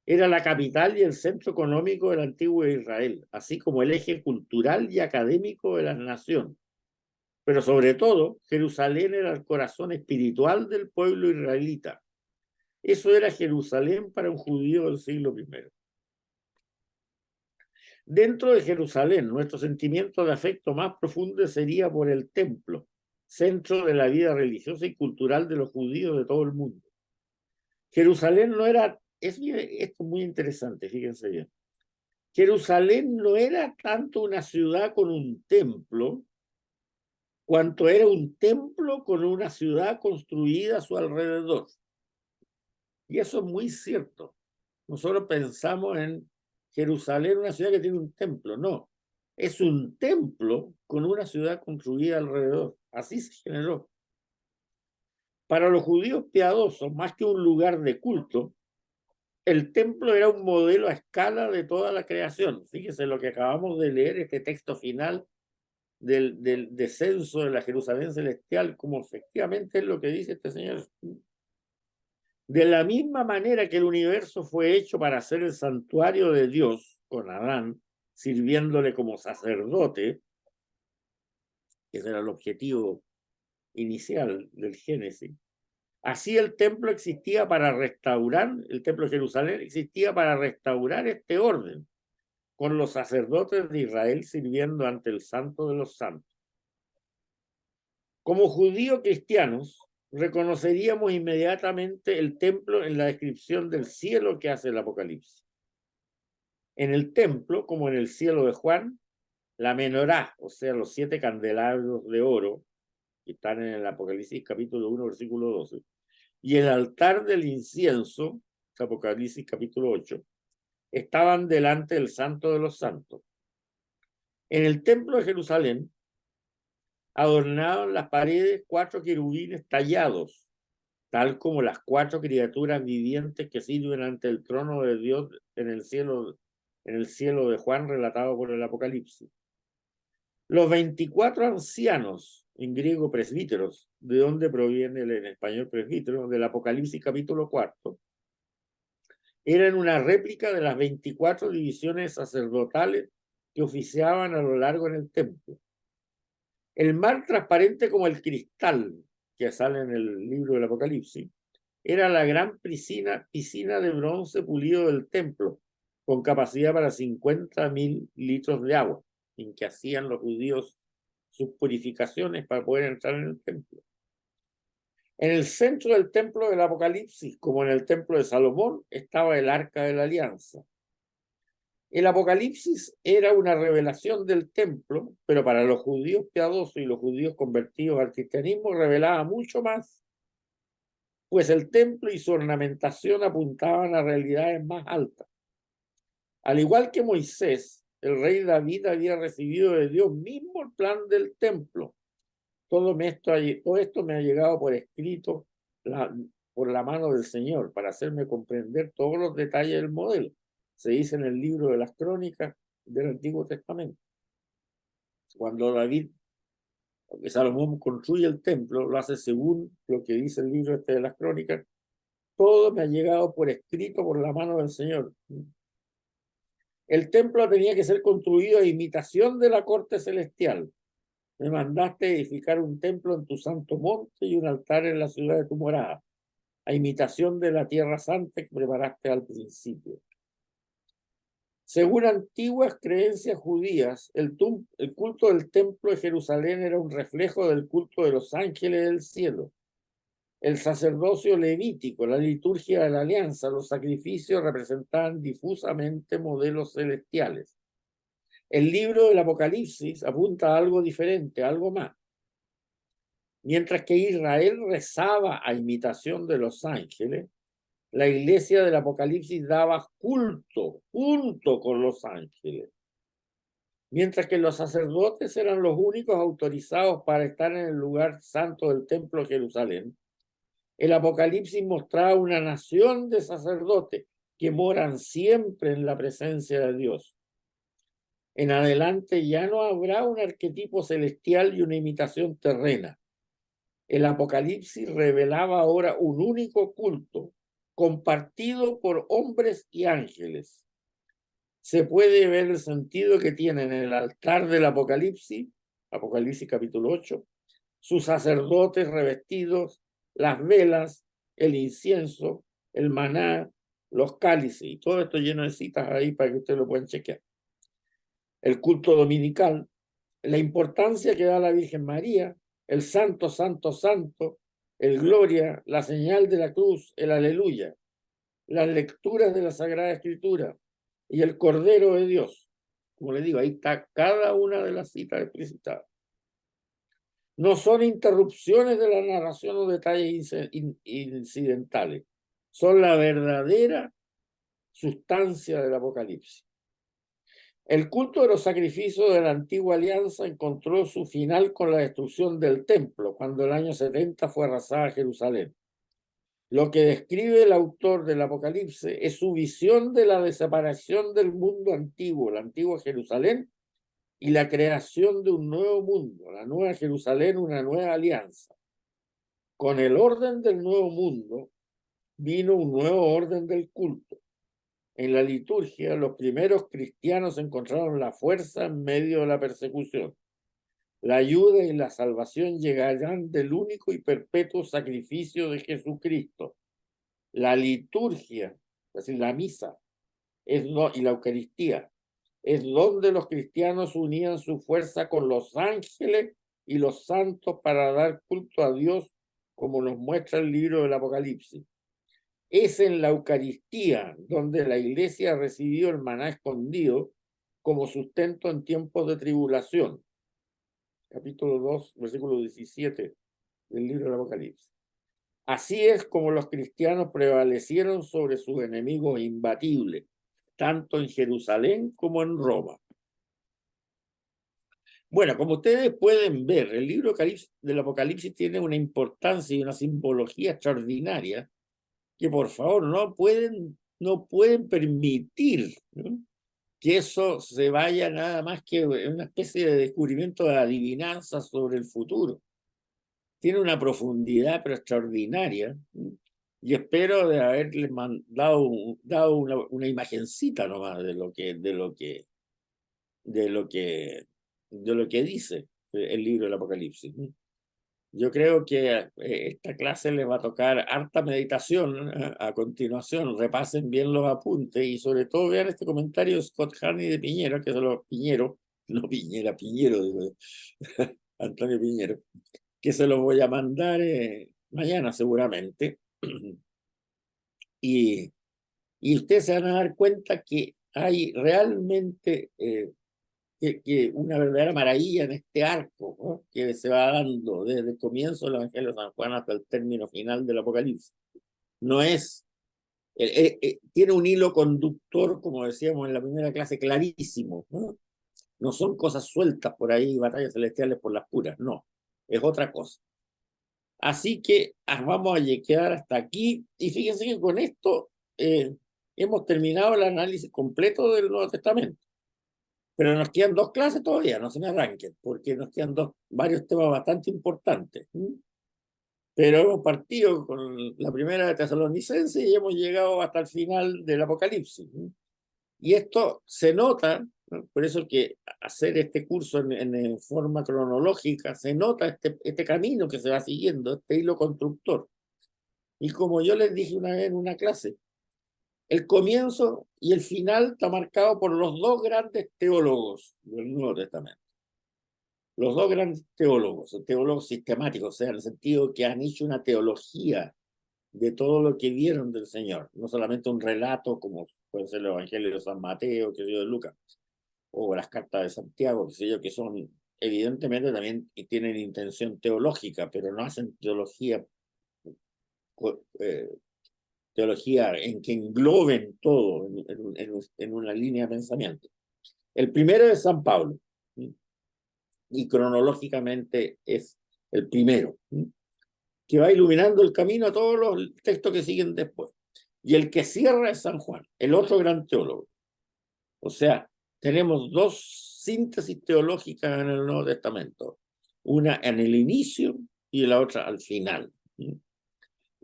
Era la capital y el centro económico del antiguo Israel, así como el eje cultural y académico de la nación. Pero sobre todo, Jerusalén era el corazón espiritual del pueblo israelita. Eso era Jerusalén para un judío del siglo I. Dentro de Jerusalén, nuestro sentimiento de afecto más profundo sería por el templo, centro de la vida religiosa y cultural de los judíos de todo el mundo. Jerusalén no era, esto es muy interesante, fíjense bien. Jerusalén no era tanto una ciudad con un templo, cuanto era un templo con una ciudad construida a su alrededor. Y eso es muy cierto. Nosotros pensamos en Jerusalén, una ciudad que tiene un templo. No, es un templo con una ciudad construida alrededor. Así se generó. Para los judíos piadosos, más que un lugar de culto, el templo era un modelo a escala de toda la creación. Fíjese lo que acabamos de leer, este texto final del descenso de la Jerusalén celestial, como efectivamente es lo que dice este señor. De la misma manera que el universo fue hecho para ser el santuario de Dios, con Adán, sirviéndole como sacerdote, que ese era el objetivo inicial del Génesis, así el templo existía para restaurar, el templo de Jerusalén existía para restaurar este orden, con los sacerdotes de Israel sirviendo ante el Santo de los Santos. Como judíos cristianos, reconoceríamos inmediatamente el templo en la descripción del cielo que hace el Apocalipsis. En el templo, como en el cielo de Juan, la menorá, o sea, los 7 candelabros de oro, que están en el Apocalipsis capítulo 1, versículo 12, y el altar del incienso, Apocalipsis capítulo 8, estaban delante del Santo de los Santos. En el templo de Jerusalén adornaban las paredes 4 querubines tallados, tal como las 4 criaturas vivientes que sirven ante el trono de Dios en el cielo de Juan relatado por el Apocalipsis. Los 24 ancianos, en griego presbíteros, de donde proviene en español presbítero, del Apocalipsis capítulo 4, eran una réplica de las 24 divisiones sacerdotales que oficiaban a lo largo en el templo. El mar transparente como el cristal, que sale en el libro del Apocalipsis, era la gran piscina de bronce pulido del templo, con capacidad para 50.000 litros de agua, en que hacían los judíos sus purificaciones para poder entrar en el templo. En el centro del templo del Apocalipsis, como en el templo de Salomón, estaba el Arca de la Alianza. El Apocalipsis era una revelación del templo, pero para los judíos piadosos y los judíos convertidos al cristianismo revelaba mucho más, pues el templo y su ornamentación apuntaban a realidades más altas. Al igual que Moisés, el rey David había recibido de Dios mismo el plan del templo. Todo esto me ha llegado por escrito por la mano del Señor para hacerme comprender todos los detalles del modelo. Se dice en el libro de las Crónicas del Antiguo Testamento. Cuando Salomón construye el templo, lo hace según lo que dice el libro de las Crónicas, todo me ha llegado por escrito por la mano del Señor. El templo tenía que ser construido a imitación de la corte celestial. Me mandaste edificar un templo en tu santo monte y un altar en la ciudad de tu morada, a imitación de la tierra santa que preparaste al principio. Según antiguas creencias judías, el culto del templo de Jerusalén era un reflejo del culto de los ángeles del cielo. El sacerdocio levítico, la liturgia de la alianza, los sacrificios representaban difusamente modelos celestiales. El libro del Apocalipsis apunta a algo diferente, a algo más. Mientras que Israel rezaba a imitación de los ángeles, la iglesia del Apocalipsis daba culto junto con los ángeles. Mientras que los sacerdotes eran los únicos autorizados para estar en el lugar santo del templo de Jerusalén, el Apocalipsis mostraba una nación de sacerdotes que moran siempre en la presencia de Dios. En adelante ya no habrá un arquetipo celestial y una imitación terrena. El Apocalipsis revelaba ahora un único culto, compartido por hombres y ángeles. Se puede ver el sentido que tiene en el altar del Apocalipsis, Apocalipsis capítulo 8, sus sacerdotes revestidos, las velas, el incienso, el maná, los cálices, y todo esto lleno de citas ahí para que ustedes lo puedan chequear. El culto dominical, la importancia que da la Virgen María, el santo, santo, santo, el gloria, la señal de la cruz, el aleluya, las lecturas de la Sagrada Escritura y el Cordero de Dios. Como les digo, ahí está cada una de las citas explicitadas. No son interrupciones de la narración o detalles incidentales, son la verdadera sustancia del Apocalipsis. El culto de los sacrificios de la antigua alianza encontró su final con la destrucción del templo, cuando el año 70 fue arrasada Jerusalén. Lo que describe el autor del Apocalipsis es su visión de la desaparición del mundo antiguo, la antigua Jerusalén, y la creación de un nuevo mundo, la nueva Jerusalén, una nueva alianza. Con el orden del nuevo mundo vino un nuevo orden del culto. En la liturgia, los primeros cristianos encontraron la fuerza en medio de la persecución. La ayuda y la salvación llegarán del único y perpetuo sacrificio de Jesucristo. La liturgia, es decir, la misa, y la Eucaristía, es donde los cristianos unían su fuerza con los ángeles y los santos para dar culto a Dios, como nos muestra el libro del Apocalipsis. Es en la Eucaristía donde la Iglesia recibió el maná escondido como sustento en tiempos de tribulación. Capítulo 2, versículo 17 del libro del Apocalipsis. Así es como los cristianos prevalecieron sobre sus enemigos imbatibles, tanto en Jerusalén como en Roma. Bueno, como ustedes pueden ver, el libro del Apocalipsis tiene una importancia y una simbología extraordinaria que por favor no pueden permitir, ¿no?, que eso se vaya nada más que una especie de descubrimiento de adivinanza sobre el futuro. Tiene una profundidad pero extraordinaria, ¿no?, y espero de haberles dado una imagencita nomás de lo que dice el libro del Apocalipsis, ¿no? Yo creo que esta clase les va a tocar harta meditación a continuación. Repasen bien los apuntes y sobre todo vean este comentario de Scott Harney de Piñero, que es Piñero, no Piñera, Piñero, digo, Antonio Piñero, que se los voy a mandar mañana seguramente. y, y ustedes se van a dar cuenta que hay realmente que una verdadera maravilla en este arco, ¿no?, que se va dando desde el comienzo del Evangelio de San Juan hasta el término final del Apocalipsis. No es, tiene un hilo conductor, como decíamos en la primera clase, clarísimo, ¿no? No son cosas sueltas por ahí, batallas celestiales por las puras, no, es otra cosa. Así que vamos a quedar hasta aquí, y fíjense que con esto hemos terminado el análisis completo del Nuevo Testamento. Pero nos quedan 2 clases todavía, no se me arranquen, porque nos quedan varios temas bastante importantes. Pero hemos partido con la primera de Tesalonicenses y hemos llegado hasta el final del Apocalipsis. Y esto se nota, ¿no? Por eso que hacer este curso en forma cronológica, se nota este camino que se va siguiendo, este hilo constructor. Y como yo les dije una vez en una clase, el comienzo y el final está marcado por los dos grandes teólogos del Nuevo Testamento. Los dos grandes teólogos sistemáticos, o sea, en el sentido que han hecho una teología de todo lo que vieron del Señor, no solamente un relato como puede ser el Evangelio de San Mateo, que sé yo, de Lucas, o las cartas de Santiago, que sé yo, que son evidentemente también tienen intención teológica, pero no hacen eh, teología en que engloben todo en una línea de pensamiento. El primero es San Pablo, y cronológicamente es el primero, que va iluminando el camino a todos los textos que siguen después. Y el que cierra es San Juan, el otro gran teólogo. O sea, tenemos dos síntesis teológicas en el Nuevo Testamento, una en el inicio y la otra al final.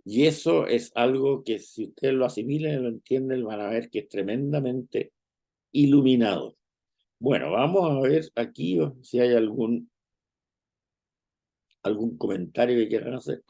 Y eso es algo que si ustedes lo asimilen y lo entienden, van a ver que es tremendamente iluminado. Bueno, vamos a ver aquí si hay algún comentario que quieran hacer.